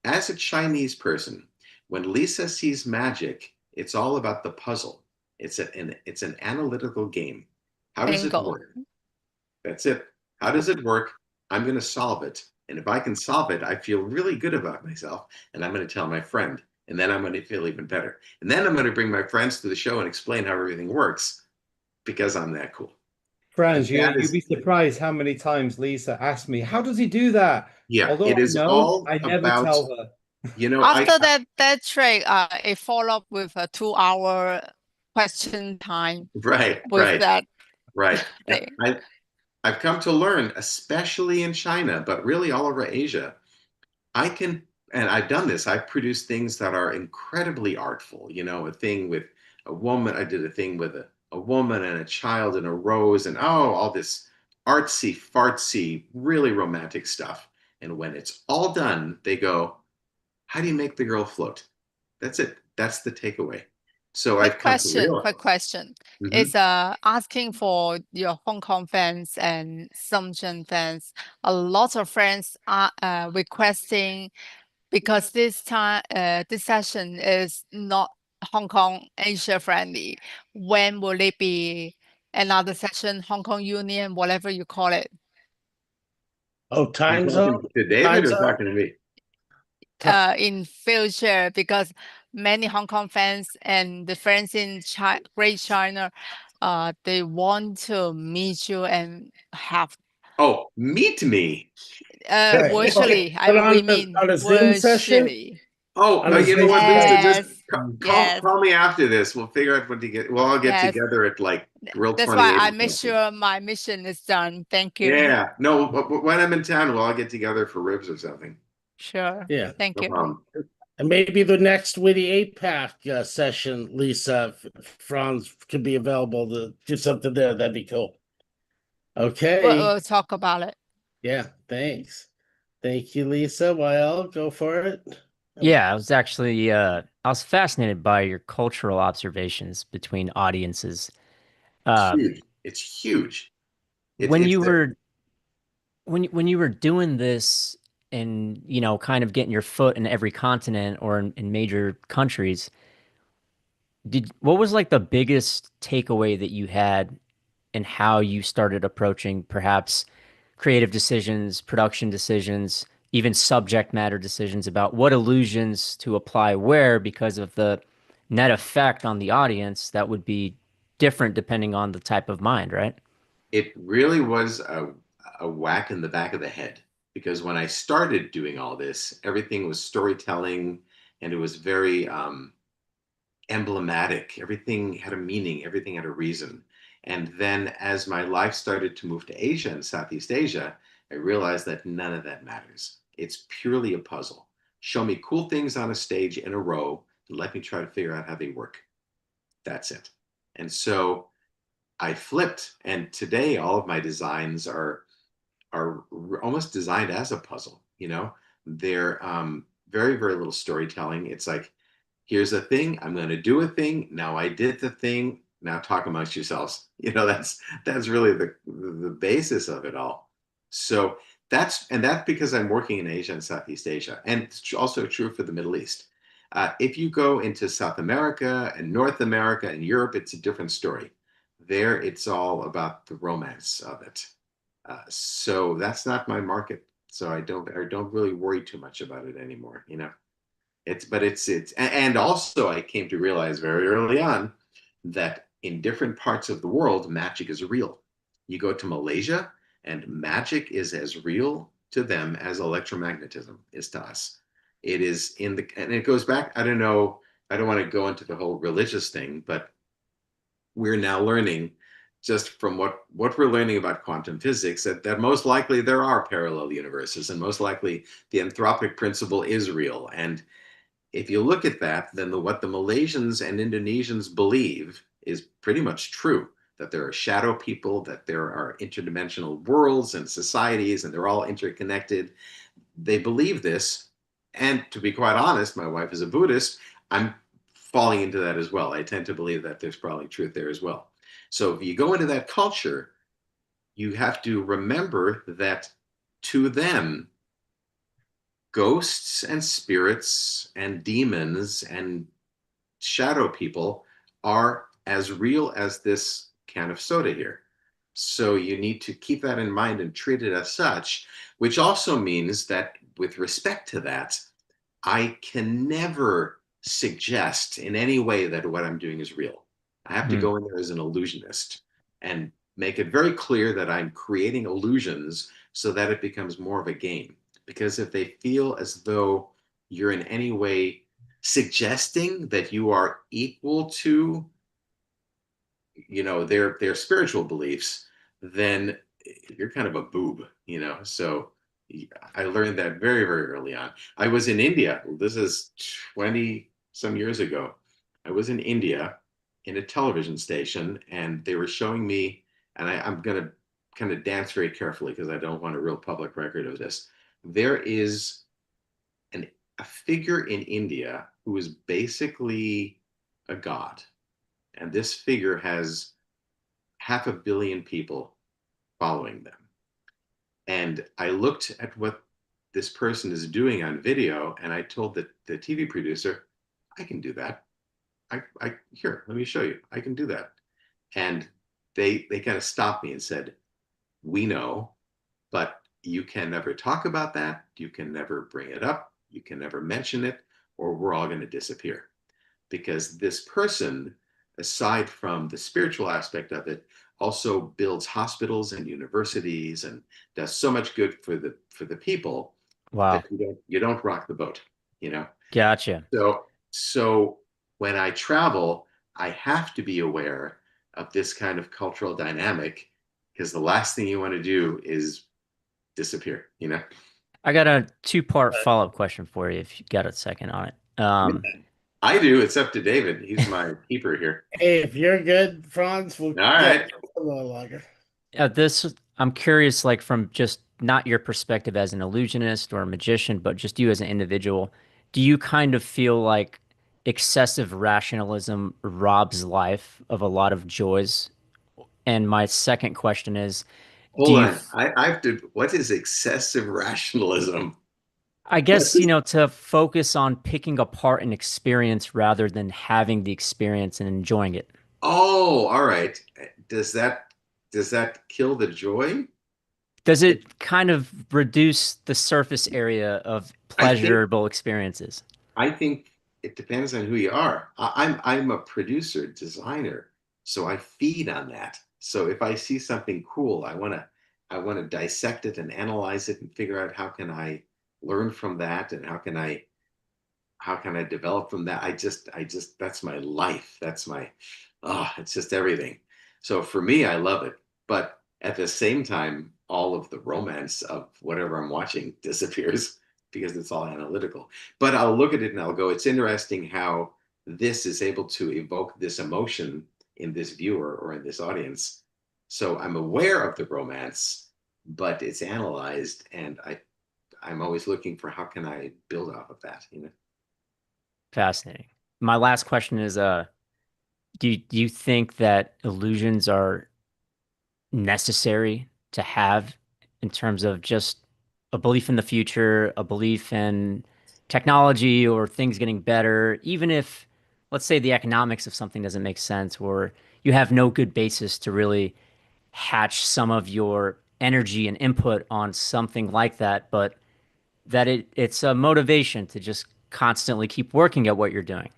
As a Chinese person, when Lisa sees magic, it's all about the puzzle. It's an analytical game. How does it work? That's it. How does it work? I'm going to solve it. And if I can solve it, I feel really good about myself. And I'm going to tell my friend. And then I'm going to feel even better. And then I'm going to bring my friends to the show and explain how everything works, because I'm that cool. Franz, you'd be surprised how many times Lisa asked me, how does he do that? Yeah, although it is all I never about, tell her. After that trick, it follow up with a 2-hour question time. Right. I've come to learn, especially in China, but really all over Asia, and I've done this, I've produced things that are incredibly artful, a thing with a woman. I did a thing with a woman and a child and a rose and all this artsy fartsy, really romantic stuff. And when it's all done, they go, how do you make the girl float? That's it. That's the takeaway. So quick question. It's asking for your Hong Kong fans and Shenzhen fans. A lot of friends are requesting, because this time this session is not Hong Kong Asia friendly. When will it be another session, Hong Kong Union, whatever you call it? Oh, time zone? To David or talking to me? In future, because many Hong Kong fans and the friends in Great China, they want to meet you and have. Oh, meet me. Virtually. We mean on a Zoom session. Oh, no, you know what, Lisa? Just call me after this. We'll figure out when to get. We'll all get together at like Grill 28. That's why I make sure my mission is done. Thank you. Yeah. No, when I'm in town, we'll all get together for ribs or something. Sure. Yeah. Thank you. And maybe the next WITI 8-pack session, Lisa, Franz could be available to do something there. That'd be cool. Okay. We'll talk about it. Yeah. Thanks. Thank you, Lisa. Well, go for it. Yeah, I was actually I was fascinated by your cultural observations between audiences. It's huge. When you were doing this and kind of getting your foot in every continent or in major countries, what was like the biggest takeaway that you had in how you started approaching perhaps creative decisions, production decisions, even subject matter decisions about what illusions to apply where, because of the net effect on the audience that would be different depending on the type of mind, right? It really was a whack in the back of the head, because when I started doing all this, everything was storytelling, and it was very emblematic. Everything had a meaning, everything had a reason. And then as my life started to move to Asia and Southeast Asia, I realized that none of that matters. It's purely a puzzle. Show me cool things on a stage in a row and let me try to figure out how they work. That's it. And so I flipped, and today all of my designs are almost designed as a puzzle. They're very, very little storytelling. It's like, here's a thing, I'm going to do a thing, now I did the thing, now talk amongst yourselves. That's really the basis of it all. So that's because I'm working in Asia and Southeast Asia, and it's also true for the Middle East. If you go into South America and North America and Europe, it's a different story. There, it's all about the romance of it. So that's not my market. So I don't really worry too much about it anymore. And also I came to realize very early on that in different parts of the world, magic is real. You go to Malaysia, and magic is as real to them as electromagnetism is to us. It is and it goes back, I don't know, I don't want to go into the whole religious thing, but we're now learning, just from what we're learning about quantum physics, that most likely there are parallel universes, and most likely the Anthropic Principle is real. And if you look at that, then what the Malaysians and Indonesians believe is pretty much true, that there are shadow people, that there are interdimensional worlds and societies, and they're all interconnected. They believe this. And to be quite honest, my wife is a Buddhist. I'm falling into that as well. I tend to believe that there's probably truth there as well. So if you go into that culture, you have to remember that to them, ghosts and spirits and demons and shadow people are as real as this can of soda here. So you need to keep that in mind and treat it as such, which also means that with respect to that, I can never suggest in any way that what I'm doing is real. I have to go in there as an illusionist and make it very clear that I'm creating illusions so that it becomes more of a game. Because if they feel as though you're in any way suggesting that you are equal to, their spiritual beliefs, then you're kind of a boob, So I learned that very, very early on. I was in India. This is 20 some years ago. I was in India in a television station, and they were showing me, and I'm going to kind of dance very carefully because I don't want a real public record of this. There is a figure in India who is basically a god. And this figure has 500 million people following them. And I looked at what this person is doing on video, and I told the TV producer, I can do that. Here, let me show you. I can do that. And they kind of stopped me and said, we know, but you can never talk about that. You can never bring it up. You can never mention it, or we're all going to disappear. Because this person, aside from the spiritual aspect of it, also builds hospitals and universities and does so much good for the people. Wow. That you don't rock the boat, Gotcha. So when I travel, I have to be aware of this kind of cultural dynamic, because the last thing you want to do is disappear, I got a two-part follow-up question for you if you got a second on it. I do. It's up to David. He's my keeper here. Hey, if you're good, Franz, we'll all right. A little longer. I'm curious, like, from just not your perspective as an illusionist or a magician, but just you as an individual, do you kind of feel like excessive rationalism robs life of a lot of joys? And my second question is, hold on. I have to. What is excessive rationalism? I guess, to focus on picking apart an experience rather than having the experience and enjoying it. Oh, all right. Does that kill the joy? Does it kind of reduce the surface area of pleasurable experiences? I think it depends on who you are. I'm a producer, designer, so I feed on that. So if I see something cool, I want to dissect it and analyze it and figure out how can I learn from that and how can I develop from that. I just that's my life. That's my it's just everything. So for me, I love it. But at the same time, all of the romance of whatever I'm watching disappears because it's all analytical. But I'll look at it and I'll go, it's interesting how this is able to evoke this emotion in this viewer or in this audience. So I'm aware of the romance, but it's analyzed, and I'm always looking for how can I build off of that, you know? Fascinating. My last question is, do you think that illusions are necessary to have in terms of just a belief in the future, a belief in technology or things getting better, even if, let's say, the economics of something doesn't make sense, or you have no good basis to really hatch some of your energy and input on something like that, but that it's a motivation to just constantly keep working at what you're doing?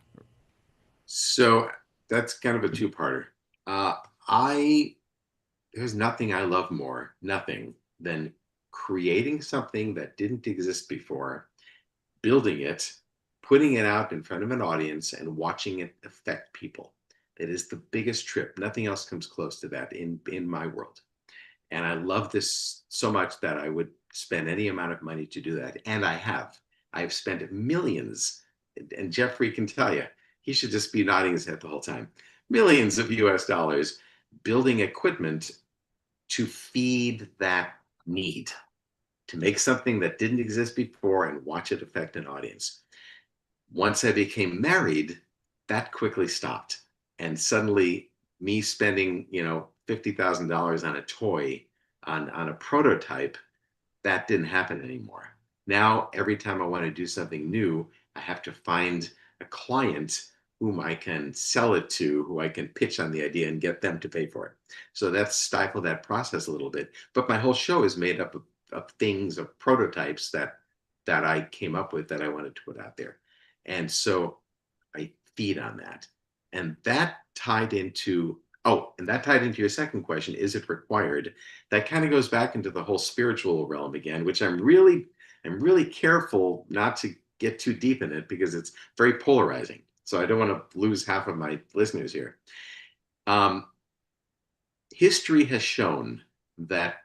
So that's kind of a two-parter. There's nothing I love more, nothing, than creating something that didn't exist before, building it, putting it out in front of an audience, and watching it affect people. It is the biggest trip. Nothing else comes close to that in my world. And I love this so much that I would spend any amount of money to do that. And I have. I've spent millions, and Jeffrey can tell you, he should just be nodding his head the whole time, millions of US dollars building equipment to feed that need, to make something that didn't exist before and watch it affect an audience. Once I became married, that quickly stopped. And suddenly me spending, $50,000 on a toy, on a prototype, that didn't happen anymore. Now, every time I want to do something new, I have to find a client whom I can sell it to, who I can pitch on the idea and get them to pay for it. So that's stifled that process a little bit. But my whole show is made up of things, of prototypes that I came up with that I wanted to put out there. And so I feed on that. And that tied into your second question, is it required? That kind of goes back into the whole spiritual realm again, which I'm really careful not to get too deep in it because it's very polarizing. So I don't want to lose half of my listeners here. History has shown that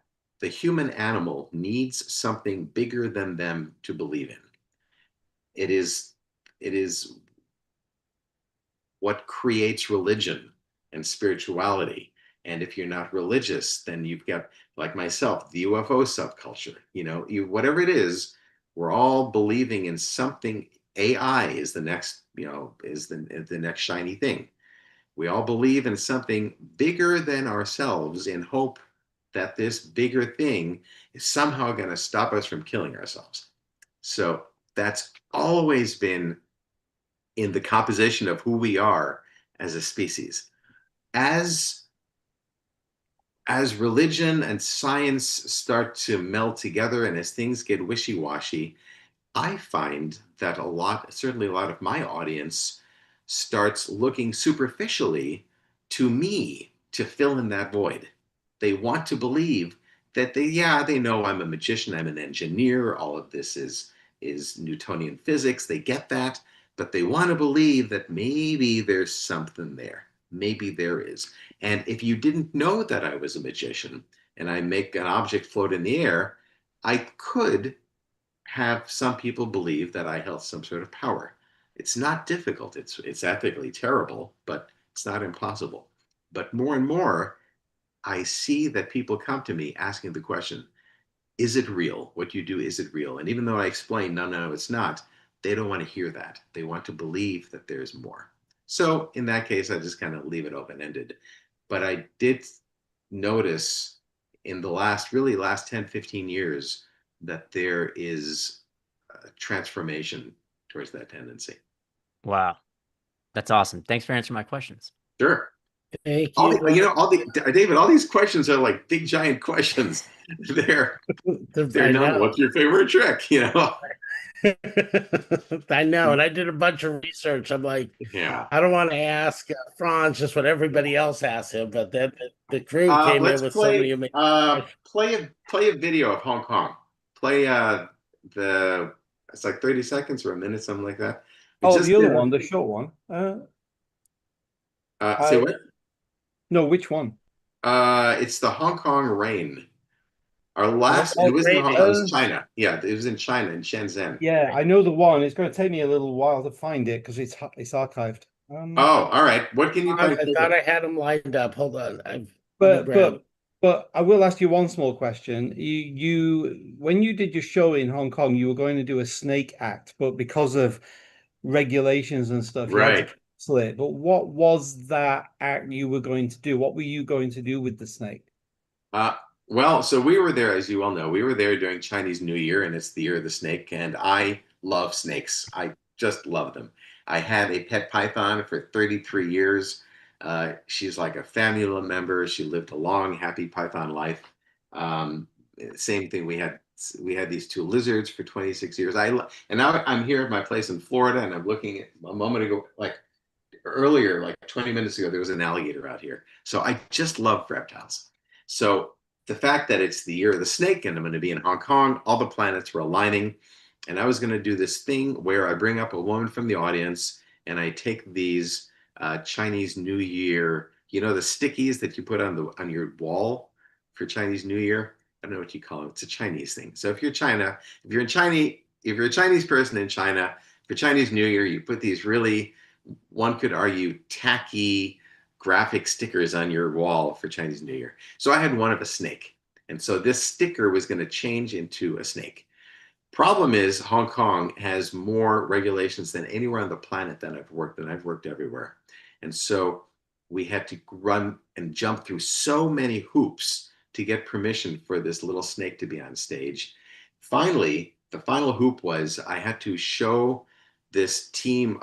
the human animal needs something bigger than them to believe in. It is what creates religion and spirituality. And if you're not religious, then you've got, like myself, the UFO subculture. Whatever it is, we're all believing in something. AI is the next, is the next shiny thing. We all believe in something bigger than ourselves in hope that this bigger thing is somehow going to stop us from killing ourselves. So that's always been in the composition of who we are as a species. As religion and science start to meld together and as things get wishy-washy, I find that certainly a lot of my audience starts looking superficially to me to fill in that void. They want to believe that they know I'm a magician, I'm an engineer, all of this is Newtonian physics, they get that, but they want to believe that maybe there's something there. Maybe there is. And if you didn't know that I was a magician and I make an object float in the air, I could have some people believe that I held some sort of power. It's not difficult. It's ethically terrible, but it's not impossible. But more and more, I see that people come to me asking the question, is it real? What you do, is it real? And even though I explain, no, it's not, they don't want to hear that. They want to believe that there's more. So in that case, I just kind of leave it open-ended. But I did notice in the last 10, 15 years that there is a transformation towards that tendency. Wow. That's awesome. Thanks for answering my questions. Sure. Thank you. David, all these questions are like big, giant questions. They're not, what's your favorite trick? I know, and I did a bunch of research. I'm like, Yeah. I don't want to ask Franz just what everybody else asks him, but then the crew came in Let's with so many amazing play a video of Hong Kong. Play it's like 30 seconds or a minute, something like that. Oh, the other one, the short one. Say what? No, which one? It's the Hong Kong rain. Our last, it wasn't Hong Kong, it was China. Yeah, it was in China, in Shenzhen. Yeah, I know the one. It's going to take me a little while to find it because it's archived. Oh, all right. What can you play? I thought I had him lined up. Hold on. But I will ask you one small question. You when you did your show in Hong Kong, you were going to do a snake act, but because of regulations and stuff, you had to cancel it. But what was that act you were going to do? What were you going to do with the snake? Well, so we were there, as you all know, we were there during Chinese New Year, and it's the year of the snake, and I love snakes. I just love them. I had a pet python for 33 years. She's like a family member. She lived a long, happy python life. Same thing. We had these two lizards for 26 years. And now I'm here at my place in Florida, and I'm looking at a moment ago, like earlier, like 20 minutes ago, there was an alligator out here. So I just love reptiles. So the fact that it's the year of the snake and I'm going to be in Hong Kong, all the planets were aligning. And I was going to do this thing where I bring up a woman from the audience and I take these Chinese New Year, you know, the stickies that you put on your wall for Chinese New Year. I don't know what you call it. It's a Chinese thing. So if you're a Chinese person in China, for Chinese New Year, you put these really, one could argue, tacky graphic stickers on your wall for Chinese New Year. So I had one of a snake. And so this sticker was going to change into a snake. Problem is, Hong Kong has more regulations than anywhere on the planet that I've worked, and I've worked everywhere. And so we had to run and jump through so many hoops to get permission for this little snake to be on stage. Finally, the final hoop was I had to show this team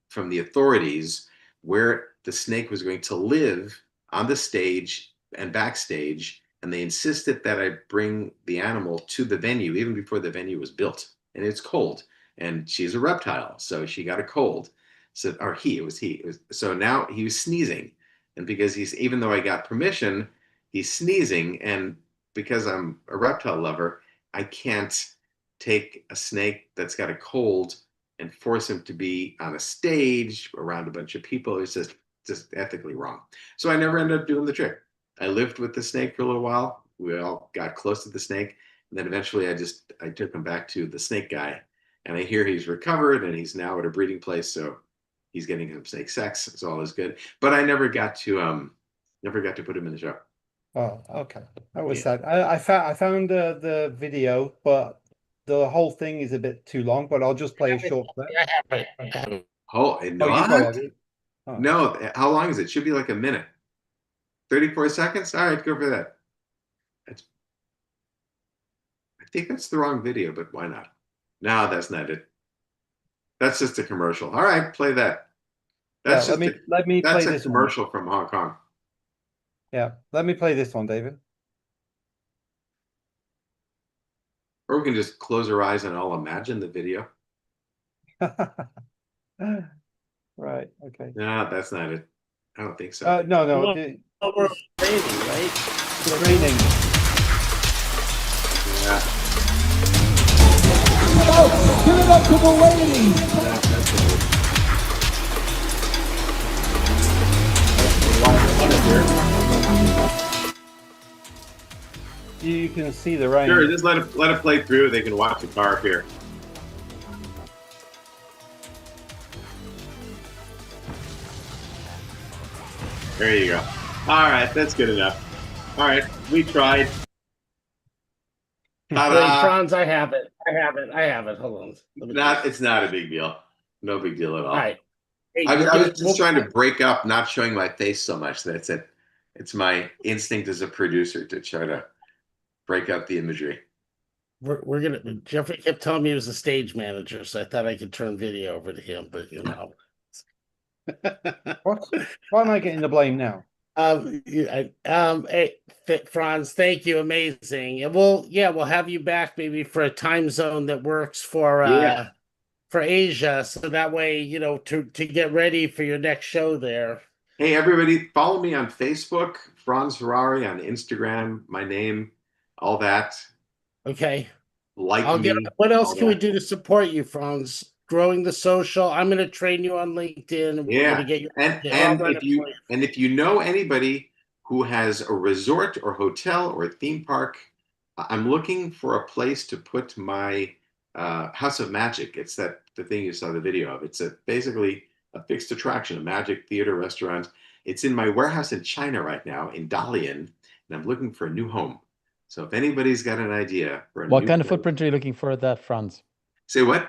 from the authorities where the snake was going to live on the stage and backstage. And they insisted that I bring the animal to the venue even before the venue was built. And it's cold. And she's a reptile, so she got a cold. So, or it was he. So now he was sneezing. And because even though I got permission, he's sneezing. And because I'm a reptile lover, I can't take a snake that's got a cold and force him to be on a stage around a bunch of people. It's just ethically wrong. So I never ended up doing the trick. I lived with the snake for a little while. We all got close to the snake. And then eventually I took him back to the snake guy. And I hear he's recovered and he's now at a breeding place. So he's getting some snake sex. So all is good. But I never got to put him in the show. Oh, okay. That was sad. I found the video, but the whole thing is a bit too long, but I'll just play a short clip. Oh, no. Oh, you got it. Oh. No, how long is it? Should be like a minute. 34 seconds? All right, go for that. I think that's the wrong video, but why not? No, that's not it. That's just a commercial. All right, play that. That's let me play this commercial from Hong Kong. Yeah, let me play this one, David. Or we can just close our eyes and I'll imagine the video. Right, okay. No, that's not it. I don't think so. No. We're raining, right? It's raining. Yeah. Give it up to the ladies. You can see the rain. Sure, just let it play through. They can watch the car up here. There you go. All right, that's good enough. All right, we tried. Hey, Franz, I have it. Hold on. It's not a big deal. No big deal at all. All right. Hey, I was just trying to break up, not showing my face so much. That's it. It's my instinct as a producer to try to break up the imagery. We're gonna. Jeffrey kept telling me he was a stage manager, so I thought I could turn video over to him, but you know. What? Why am I getting the blame now? Hey, Franz, thank you. Amazing. And we'll have you back maybe for a time zone that works for Asia. So that way, to get ready for your next show there. Hey, everybody, follow me on Facebook, Franz Harrari on Instagram, my name, all that. Okay. Like me. What else can we do to support you, Franz? Growing the social. I'm going to train you on LinkedIn, and we're going to get you. And if you know anybody who has a resort or hotel or a theme park, I'm looking for a place to put my House of Magic. It's the thing you saw the video of. It's basically a fixed attraction, a magic theater restaurant. It's in my warehouse in China right now, in Dalian, and I'm looking for a new home. So if anybody's got an idea for what kind of footprint are you looking for at that, Franz? Say what?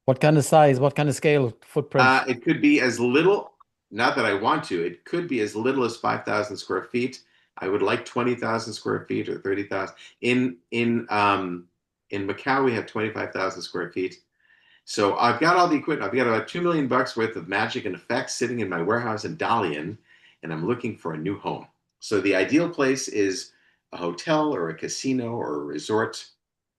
What kind of size? What kind of scale footprint? It could be as little, not that I want to, it could be as little as 5,000 square feet. I would like 20,000 square feet or 30,000. In Macau, we have 25,000 square feet. So I've got all the equipment. I've got about $2 million worth of magic and effects sitting in my warehouse in Dalian, and I'm looking for a new home. So the ideal place is a hotel or a casino or a resort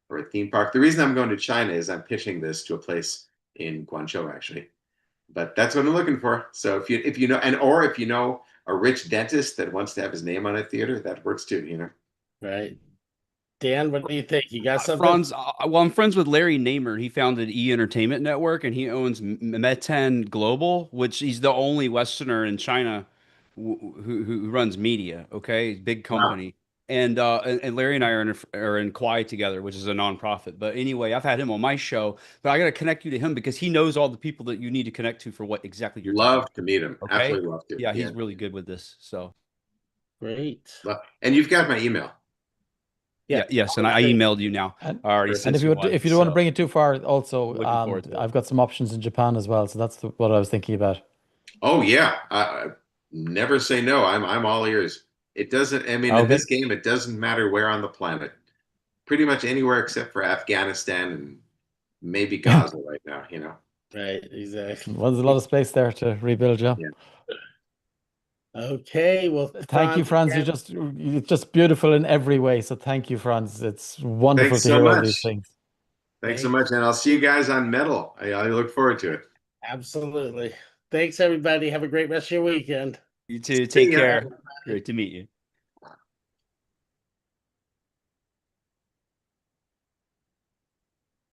or a theme park. The reason I'm going to China is I'm pitching this to a place in Guangzhou, actually. But that's what I'm looking for. So if you know, or if you know a rich dentist that wants to have his name on a theater, that works too, Right. Dan, what do you think? You got something? Franz, well, I'm friends with Larry Namer. He founded E Entertainment Network, and he owns Metan Global, which he's the only Westerner in China who runs media. Okay, big company. Wow. And Larry and I are in Kwai together, which is a nonprofit. But anyway, I've had him on my show, but I got to connect you to him because he knows all the people that you need to connect to for what exactly you're love talking to meet him. Okay? Absolutely love to. Yeah, he's really good with this. So great. And you've got my email. Yeah. Yes, and I emailed you now. I already sent and if you don't want to bring it too far, also, I've got some options in Japan as well. So that's what I was thinking about. Oh yeah, never say no. I'm all ears. It doesn't. I mean, in this game, it doesn't matter where on the planet. Pretty much anywhere except for Afghanistan and maybe Gaza right now. Right. Exactly. Well, there's a lot of space there to rebuild. Yeah. Okay, well, thank you, Franz. You're just beautiful in every way. So thank you, Franz. It's wonderful to hear all these things. Thanks so much, and I'll see you guys on Metal. I look forward to it. Absolutely. Thanks, everybody. Have a great rest of your weekend. You too. Take care. Great to meet you.